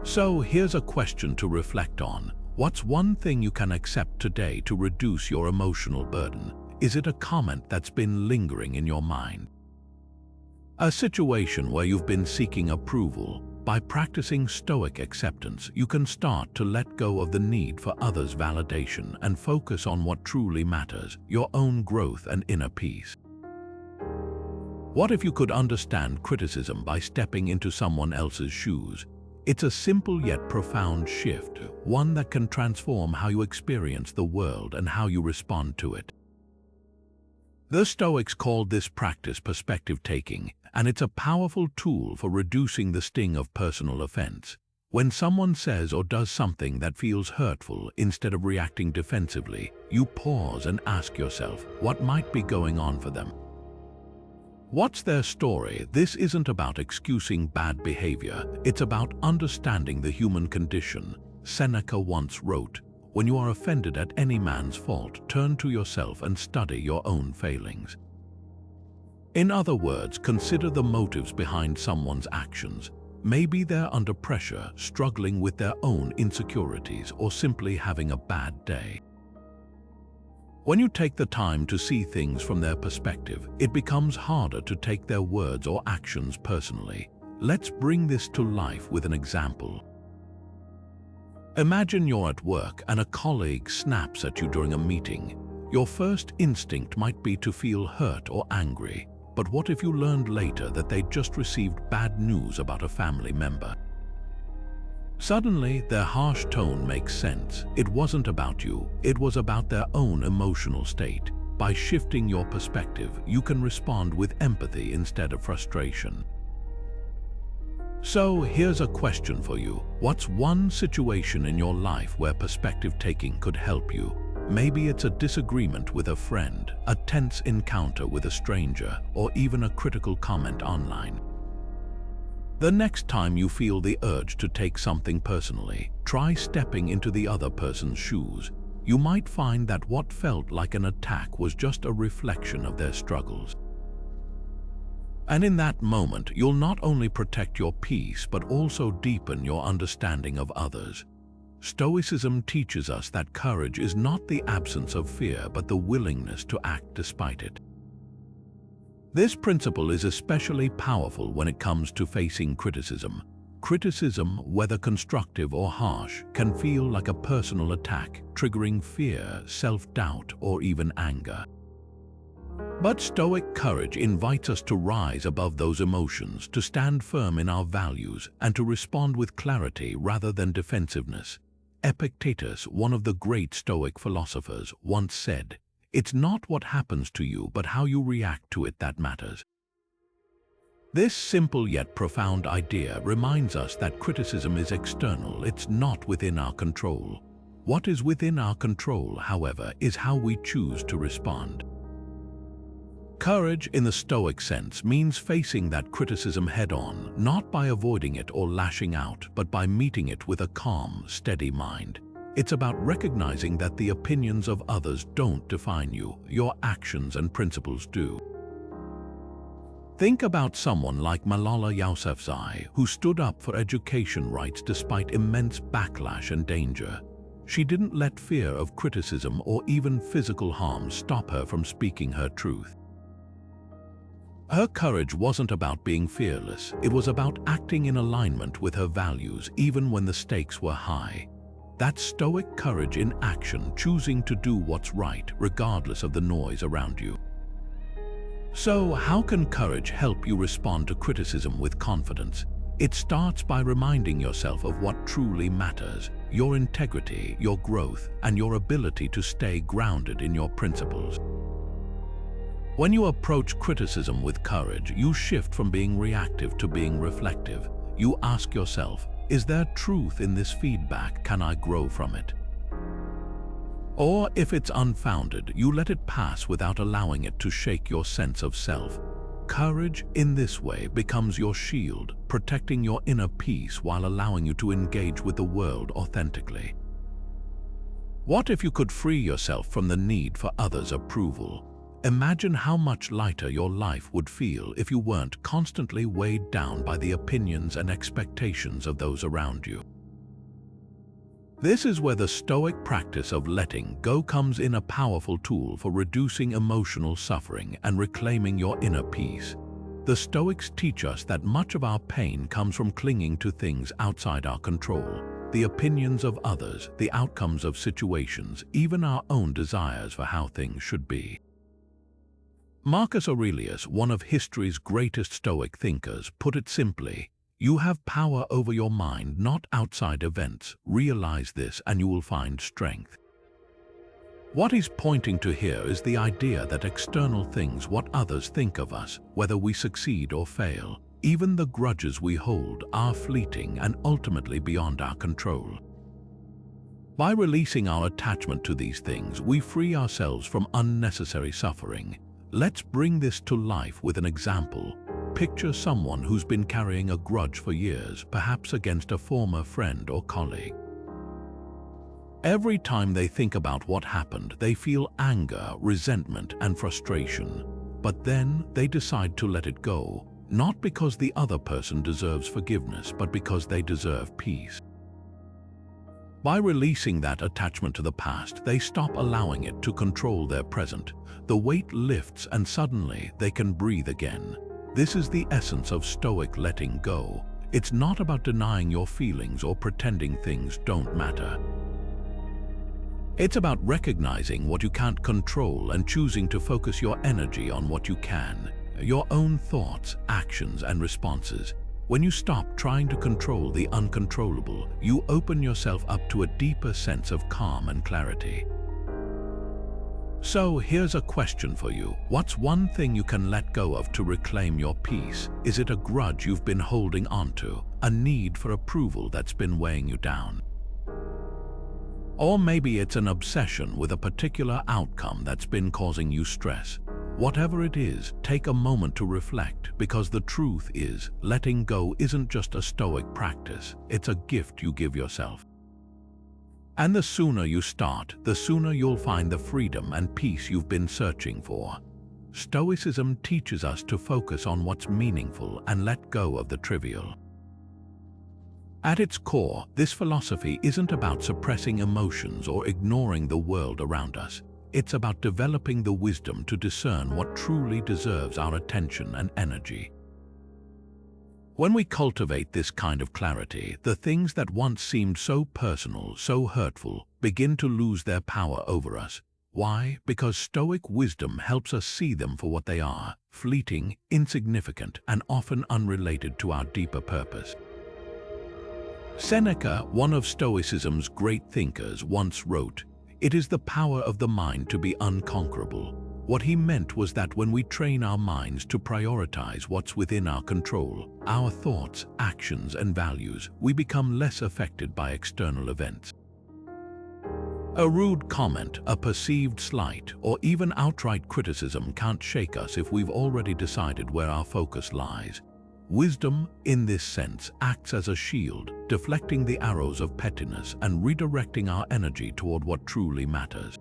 So here's a question to reflect on. What's one thing you can accept today to reduce your emotional burden? Is it a comment that's been lingering in your mind? A situation where you've been seeking approval? By practicing Stoic acceptance, you can start to let go of the need for others' validation and focus on what truly matters, your own growth and inner peace. What if you could understand criticism by stepping into someone else's shoes? It's a simple yet profound shift, one that can transform how you experience the world and how you respond to it. The Stoics called this practice perspective taking, and it's a powerful tool for reducing the sting of personal offense. When someone says or does something that feels hurtful, instead of reacting defensively, you pause and ask yourself, what might be going on for them? What's their story? This isn't about excusing bad behavior, it's about understanding the human condition. Seneca once wrote, "When you are offended at any man's fault, turn to yourself and study your own failings." In other words, consider the motives behind someone's actions. Maybe they're under pressure, struggling with their own insecurities, or simply having a bad day. When you take the time to see things from their perspective, it becomes harder to take their words or actions personally. Let's bring this to life with an example. Imagine you're at work and a colleague snaps at you during a meeting. Your first instinct might be to feel hurt or angry, but what if you learned later that they'd just received bad news about a family member? Suddenly, their harsh tone makes sense. It wasn't about you, it was about their own emotional state. By shifting your perspective, you can respond with empathy instead of frustration. So here's a question for you. What's one situation in your life where perspective taking could help you? Maybe it's a disagreement with a friend, a tense encounter with a stranger, or even a critical comment online. The next time you feel the urge to take something personally, try stepping into the other person's shoes. You might find that what felt like an attack was just a reflection of their struggles. And in that moment, you'll not only protect your peace, but also deepen your understanding of others. Stoicism teaches us that courage is not the absence of fear, but the willingness to act despite it. This principle is especially powerful when it comes to facing criticism. Criticism, whether constructive or harsh, can feel like a personal attack, triggering fear, self-doubt, or even anger. But Stoic courage invites us to rise above those emotions, to stand firm in our values, and to respond with clarity rather than defensiveness. Epictetus, one of the great Stoic philosophers, once said, "It's not what happens to you, but how you react to it that matters." This simple yet profound idea reminds us that criticism is external, it's not within our control. What is within our control, however, is how we choose to respond. Courage, in the Stoic sense, means facing that criticism head-on, not by avoiding it or lashing out, but by meeting it with a calm, steady mind. It's about recognizing that the opinions of others don't define you, your actions and principles do. Think about someone like Malala Yousafzai, who stood up for education rights despite immense backlash and danger. She didn't let fear of criticism or even physical harm stop her from speaking her truth. Her courage wasn't about being fearless, it was about acting in alignment with her values even when the stakes were high. That's Stoic courage in action, choosing to do what's right regardless of the noise around you. So, how can courage help you respond to criticism with confidence? It starts by reminding yourself of what truly matters: your integrity, your growth, and your ability to stay grounded in your principles. When you approach criticism with courage, you shift from being reactive to being reflective. You ask yourself, is there truth in this feedback? Can I grow from it? Or if it's unfounded, you let it pass without allowing it to shake your sense of self. Courage, in this way, becomes your shield, protecting your inner peace while allowing you to engage with the world authentically. What if you could free yourself from the need for others' approval? Imagine how much lighter your life would feel if you weren't constantly weighed down by the opinions and expectations of those around you. This is where the Stoic practice of letting go comes in, a powerful tool for reducing emotional suffering and reclaiming your inner peace. The Stoics teach us that much of our pain comes from clinging to things outside our control: the opinions of others, the outcomes of situations, even our own desires for how things should be. Marcus Aurelius, one of history's greatest Stoic thinkers, put it simply: you have power over your mind, not outside events. Realize this and you will find strength. What he's pointing to here is the idea that external things, what others think of us, whether we succeed or fail, even the grudges we hold, are fleeting and ultimately beyond our control. By releasing our attachment to these things, we free ourselves from unnecessary suffering. Let's bring this to life with an example. Picture someone who's been carrying a grudge for years, perhaps against a former friend or colleague. Every time they think about what happened, they feel anger, resentment, and frustration. But then they decide to let it go, not because the other person deserves forgiveness, but because they deserve peace. By releasing that attachment to the past, they stop allowing it to control their present. The weight lifts and suddenly they can breathe again. This is the essence of Stoic letting go. It's not about denying your feelings or pretending things don't matter. It's about recognizing what you can't control and choosing to focus your energy on what you can, your own thoughts, actions, and responses. When you stop trying to control the uncontrollable, you open yourself up to a deeper sense of calm and clarity. So here's a question for you. What's one thing you can let go of to reclaim your peace? Is it a grudge you've been holding onto, a need for approval that's been weighing you down? Or maybe it's an obsession with a particular outcome that's been causing you stress. Whatever it is, take a moment to reflect, because the truth is, letting go isn't just a Stoic practice, it's a gift you give yourself. And the sooner you start, the sooner you'll find the freedom and peace you've been searching for. Stoicism teaches us to focus on what's meaningful and let go of the trivial. At its core, this philosophy isn't about suppressing emotions or ignoring the world around us. It's about developing the wisdom to discern what truly deserves our attention and energy. When we cultivate this kind of clarity, the things that once seemed so personal, so hurtful, begin to lose their power over us. Why? Because Stoic wisdom helps us see them for what they are: fleeting, insignificant, and often unrelated to our deeper purpose. Seneca, one of Stoicism's great thinkers, once wrote, "It is the power of the mind to be unconquerable." What he meant was that when we train our minds to prioritize what's within our control, our thoughts, actions, and values, we become less affected by external events. A rude comment, a perceived slight, or even outright criticism can't shake us if we've already decided where our focus lies. Wisdom, in this sense, acts as a shield, deflecting the arrows of pettiness and redirecting our energy toward what truly matters.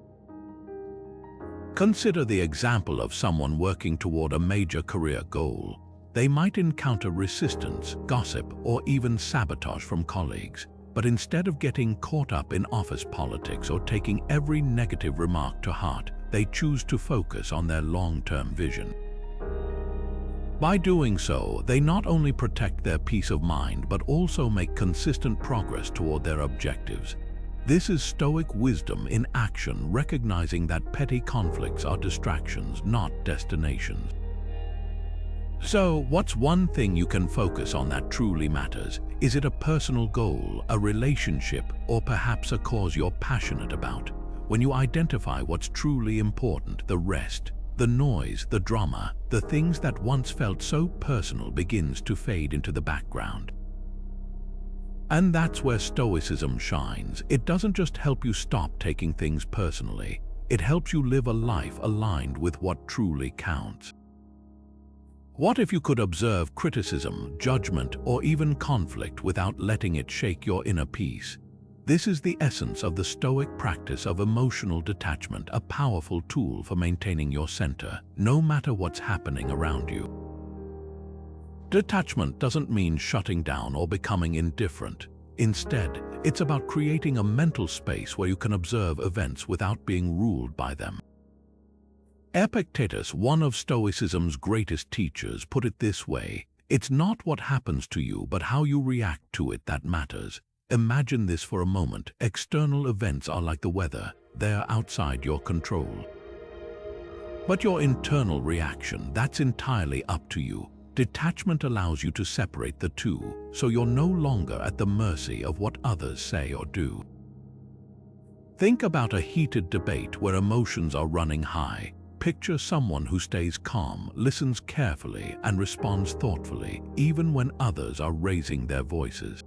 Consider the example of someone working toward a major career goal. They might encounter resistance, gossip, or even sabotage from colleagues. But instead of getting caught up in office politics or taking every negative remark to heart, they choose to focus on their long-term vision. By doing so, they not only protect their peace of mind, but also make consistent progress toward their objectives. This is Stoic wisdom in action, recognizing that petty conflicts are distractions, not destinations. So, what's one thing you can focus on that truly matters? Is it a personal goal, a relationship, or perhaps a cause you're passionate about? When you identify what's truly important, the rest, the noise, the drama, the things that once felt so personal begins to fade into the background. And that's where Stoicism shines. It doesn't just help you stop taking things personally. It helps you live a life aligned with what truly counts. What if you could observe criticism, judgment, or even conflict without letting it shake your inner peace? This is the essence of the Stoic practice of emotional detachment, a powerful tool for maintaining your center, no matter what's happening around you. Detachment doesn't mean shutting down or becoming indifferent. Instead, it's about creating a mental space where you can observe events without being ruled by them. Epictetus, one of Stoicism's greatest teachers, put it this way: it's not what happens to you, but how you react to it that matters. Imagine this for a moment. External events are like the weather. They're outside your control. But your internal reaction, that's entirely up to you. Detachment allows you to separate the two, so you're no longer at the mercy of what others say or do. Think about a heated debate where emotions are running high. Picture someone who stays calm, listens carefully, and responds thoughtfully, even when others are raising their voices.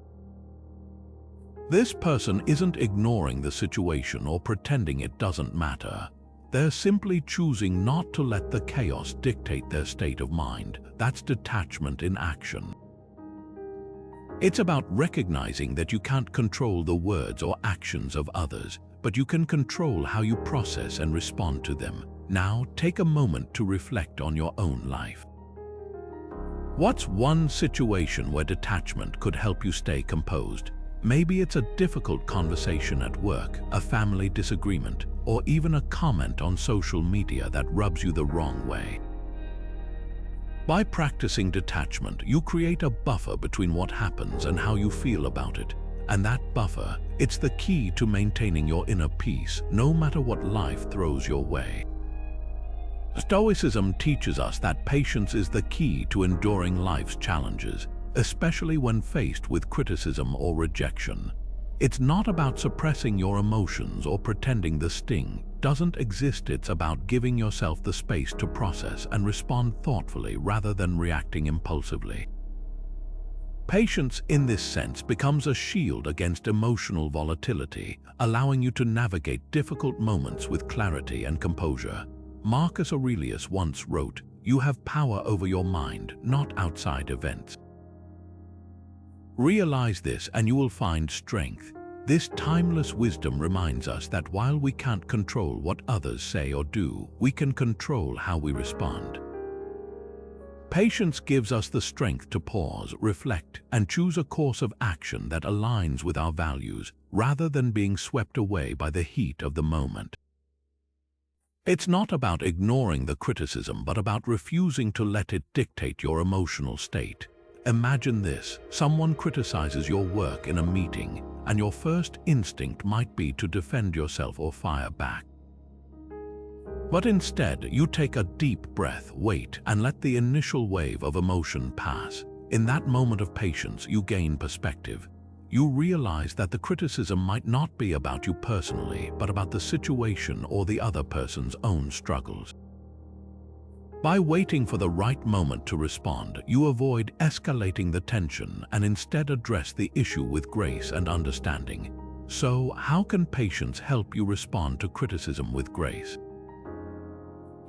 This person isn't ignoring the situation or pretending it doesn't matter. They're simply choosing not to let the chaos dictate their state of mind. That's detachment in action. It's about recognizing that you can't control the words or actions of others, but you can control how you process and respond to them. Now, take a moment to reflect on your own life. What's one situation where detachment could help you stay composed? Maybe it's a difficult conversation at work, a family disagreement, or even a comment on social media that rubs you the wrong way. By practicing detachment, you create a buffer between what happens and how you feel about it. And that buffer, it's the key to maintaining your inner peace, no matter what life throws your way. Stoicism teaches us that patience is the key to enduring life's challenges, especially when faced with criticism or rejection. It's not about suppressing your emotions or pretending the sting doesn't exist. It's about giving yourself the space to process and respond thoughtfully rather than reacting impulsively. Patience, in this sense, becomes a shield against emotional volatility, allowing you to navigate difficult moments with clarity and composure. Marcus Aurelius once wrote, "You have power over your mind, not outside events." Realize this and you will find strength. This timeless wisdom reminds us that while we can't control what others say or do, we can control how we respond. Patience gives us the strength to pause, reflect, and choose a course of action that aligns with our values, rather than being swept away by the heat of the moment. It's not about ignoring the criticism, but about refusing to let it dictate your emotional state. Imagine this: someone criticizes your work in a meeting, and your first instinct might be to defend yourself or fire back. But instead, you take a deep breath, wait, and let the initial wave of emotion pass. In that moment of patience, you gain perspective. You realize that the criticism might not be about you personally, but about the situation or the other person's own struggles. By waiting for the right moment to respond, you avoid escalating the tension and instead address the issue with grace and understanding. So, how can patience help you respond to criticism with grace?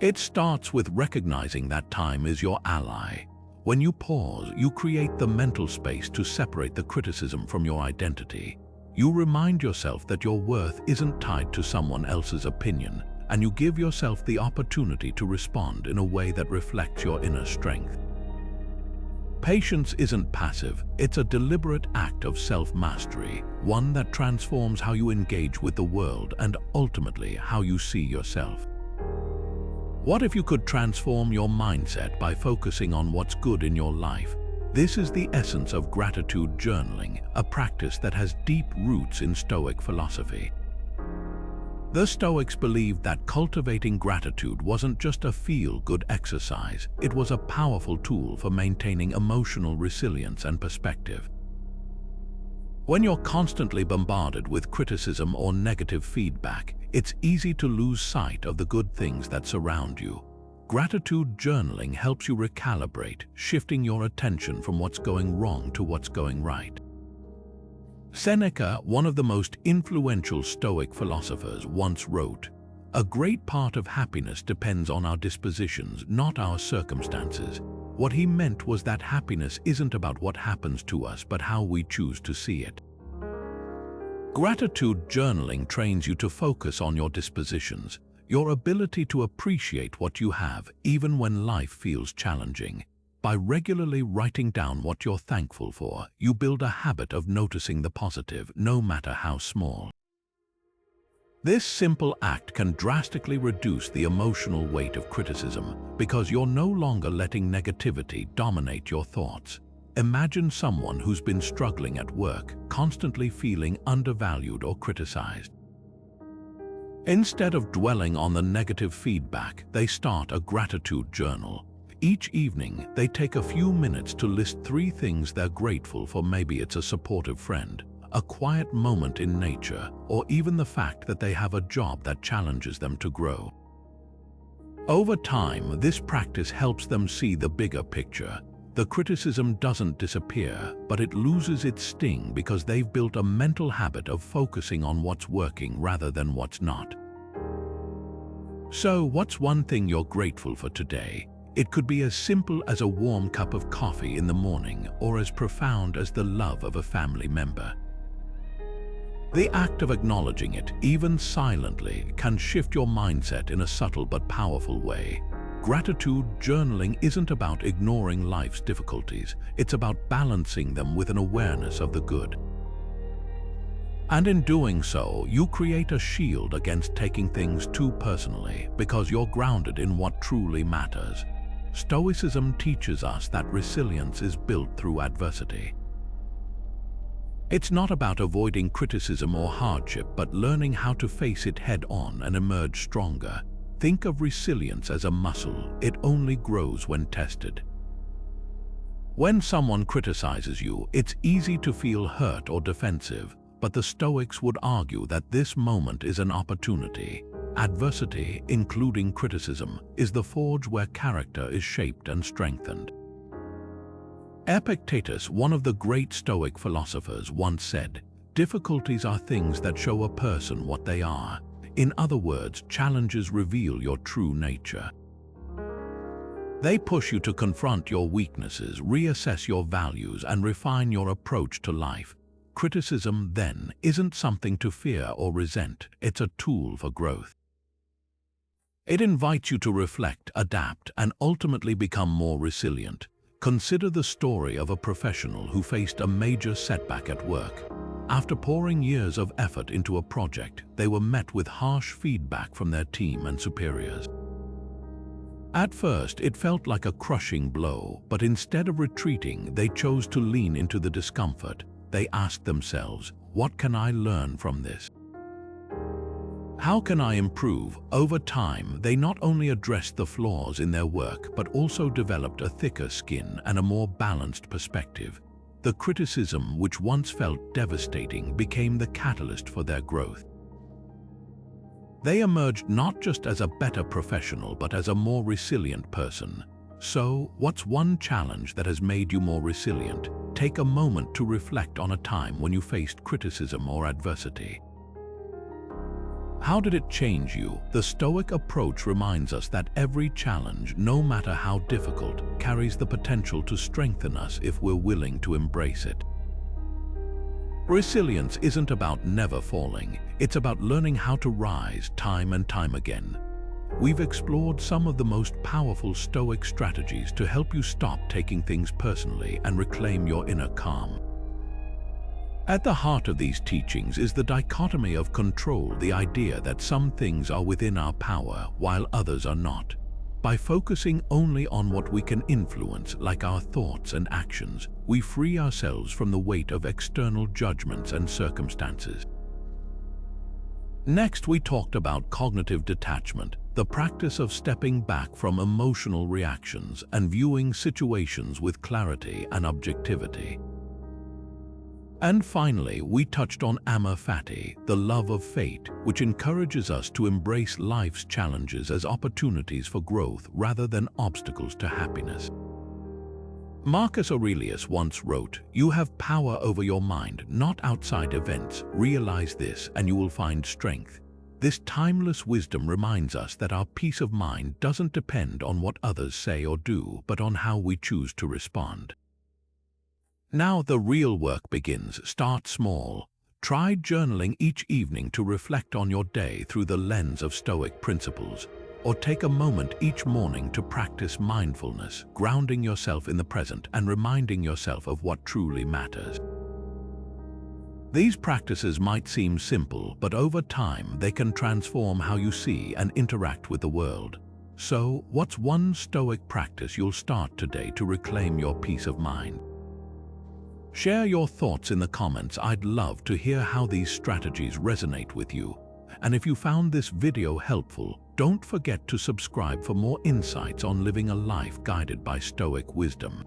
It starts with recognizing that time is your ally. When you pause, you create the mental space to separate the criticism from your identity. You remind yourself that your worth isn't tied to someone else's opinion, and you give yourself the opportunity to respond in a way that reflects your inner strength. Patience isn't passive, it's a deliberate act of self-mastery, one that transforms how you engage with the world and ultimately how you see yourself. What if you could transform your mindset by focusing on what's good in your life? This is the essence of gratitude journaling, a practice that has deep roots in Stoic philosophy. The Stoics believed that cultivating gratitude wasn't just a feel-good exercise, it was a powerful tool for maintaining emotional resilience and perspective. When you're constantly bombarded with criticism or negative feedback, it's easy to lose sight of the good things that surround you. Gratitude journaling helps you recalibrate, shifting your attention from what's going wrong to what's going right. Seneca, one of the most influential Stoic philosophers, once wrote, "A great part of happiness depends on our dispositions, not our circumstances." What he meant was that happiness isn't about what happens to us, but how we choose to see it. Gratitude journaling trains you to focus on your dispositions, your ability to appreciate what you have, even when life feels challenging. By regularly writing down what you're thankful for, you build a habit of noticing the positive, no matter how small. This simple act can drastically reduce the emotional weight of criticism because you're no longer letting negativity dominate your thoughts. Imagine someone who's been struggling at work, constantly feeling undervalued or criticized. Instead of dwelling on the negative feedback, they start a gratitude journal. Each evening, they take a few minutes to list 3 things they're grateful for. Maybe it's a supportive friend, a quiet moment in nature, or even the fact that they have a job that challenges them to grow. Over time, this practice helps them see the bigger picture. The criticism doesn't disappear, but it loses its sting because they've built a mental habit of focusing on what's working rather than what's not. So, what's one thing you're grateful for today? It could be as simple as a warm cup of coffee in the morning, or as profound as the love of a family member. The act of acknowledging it, even silently, can shift your mindset in a subtle but powerful way. Gratitude journaling isn't about ignoring life's difficulties, it's about balancing them with an awareness of the good. And in doing so, you create a shield against taking things too personally because you're grounded in what truly matters. Stoicism teaches us that resilience is built through adversity. It's not about avoiding criticism or hardship, but learning how to face it head-on and emerge stronger. Think of resilience as a muscle. It only grows when tested. When someone criticizes you, it's easy to feel hurt or defensive, but the Stoics would argue that this moment is an opportunity. Adversity, including criticism, is the forge where character is shaped and strengthened. Epictetus, one of the great Stoic philosophers, once said, "Difficulties are things that show a person what they are." In other words, challenges reveal your true nature. They push you to confront your weaknesses, reassess your values, and refine your approach to life. Criticism, then, isn't something to fear or resent, it's a tool for growth. It invites you to reflect, adapt, and ultimately become more resilient. Consider the story of a professional who faced a major setback at work. After pouring years of effort into a project, they were met with harsh feedback from their team and superiors. At first, it felt like a crushing blow, but instead of retreating, they chose to lean into the discomfort. They asked themselves, "What can I learn from this? How can I improve?" Over time, they not only addressed the flaws in their work, but also developed a thicker skin and a more balanced perspective. The criticism, which once felt devastating, became the catalyst for their growth. They emerged not just as a better professional, but as a more resilient person. So, what's one challenge that has made you more resilient? Take a moment to reflect on a time when you faced criticism or adversity. How did it change you? The Stoic approach reminds us that every challenge, no matter how difficult, carries the potential to strengthen us if we're willing to embrace it. Resilience isn't about never falling, it's about learning how to rise time and time again. We've explored some of the most powerful Stoic strategies to help you stop taking things personally and reclaim your inner calm. At the heart of these teachings is the dichotomy of control, the idea that some things are within our power while others are not. By focusing only on what we can influence, like our thoughts and actions, we free ourselves from the weight of external judgments and circumstances. Next, we talked about cognitive detachment, the practice of stepping back from emotional reactions and viewing situations with clarity and objectivity. And finally, we touched on Amor Fati, the love of fate, which encourages us to embrace life's challenges as opportunities for growth rather than obstacles to happiness. Marcus Aurelius once wrote, "You have power over your mind, not outside events. Realize this and you will find strength." This timeless wisdom reminds us that our peace of mind doesn't depend on what others say or do, but on how we choose to respond. Now the real work begins. Start small. Try journaling each evening to reflect on your day through the lens of Stoic principles, or take a moment each morning to practice mindfulness, grounding yourself in the present and reminding yourself of what truly matters. These practices might seem simple, but over time they can transform how you see and interact with the world. So, what's one Stoic practice you'll start today to reclaim your peace of mind? Share your thoughts in the comments. I'd love to hear how these strategies resonate with you. And if you found this video helpful, don't forget to subscribe for more insights on living a life guided by Stoic wisdom.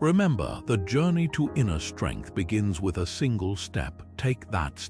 Remember, the journey to inner strength begins with a single step. Take that step.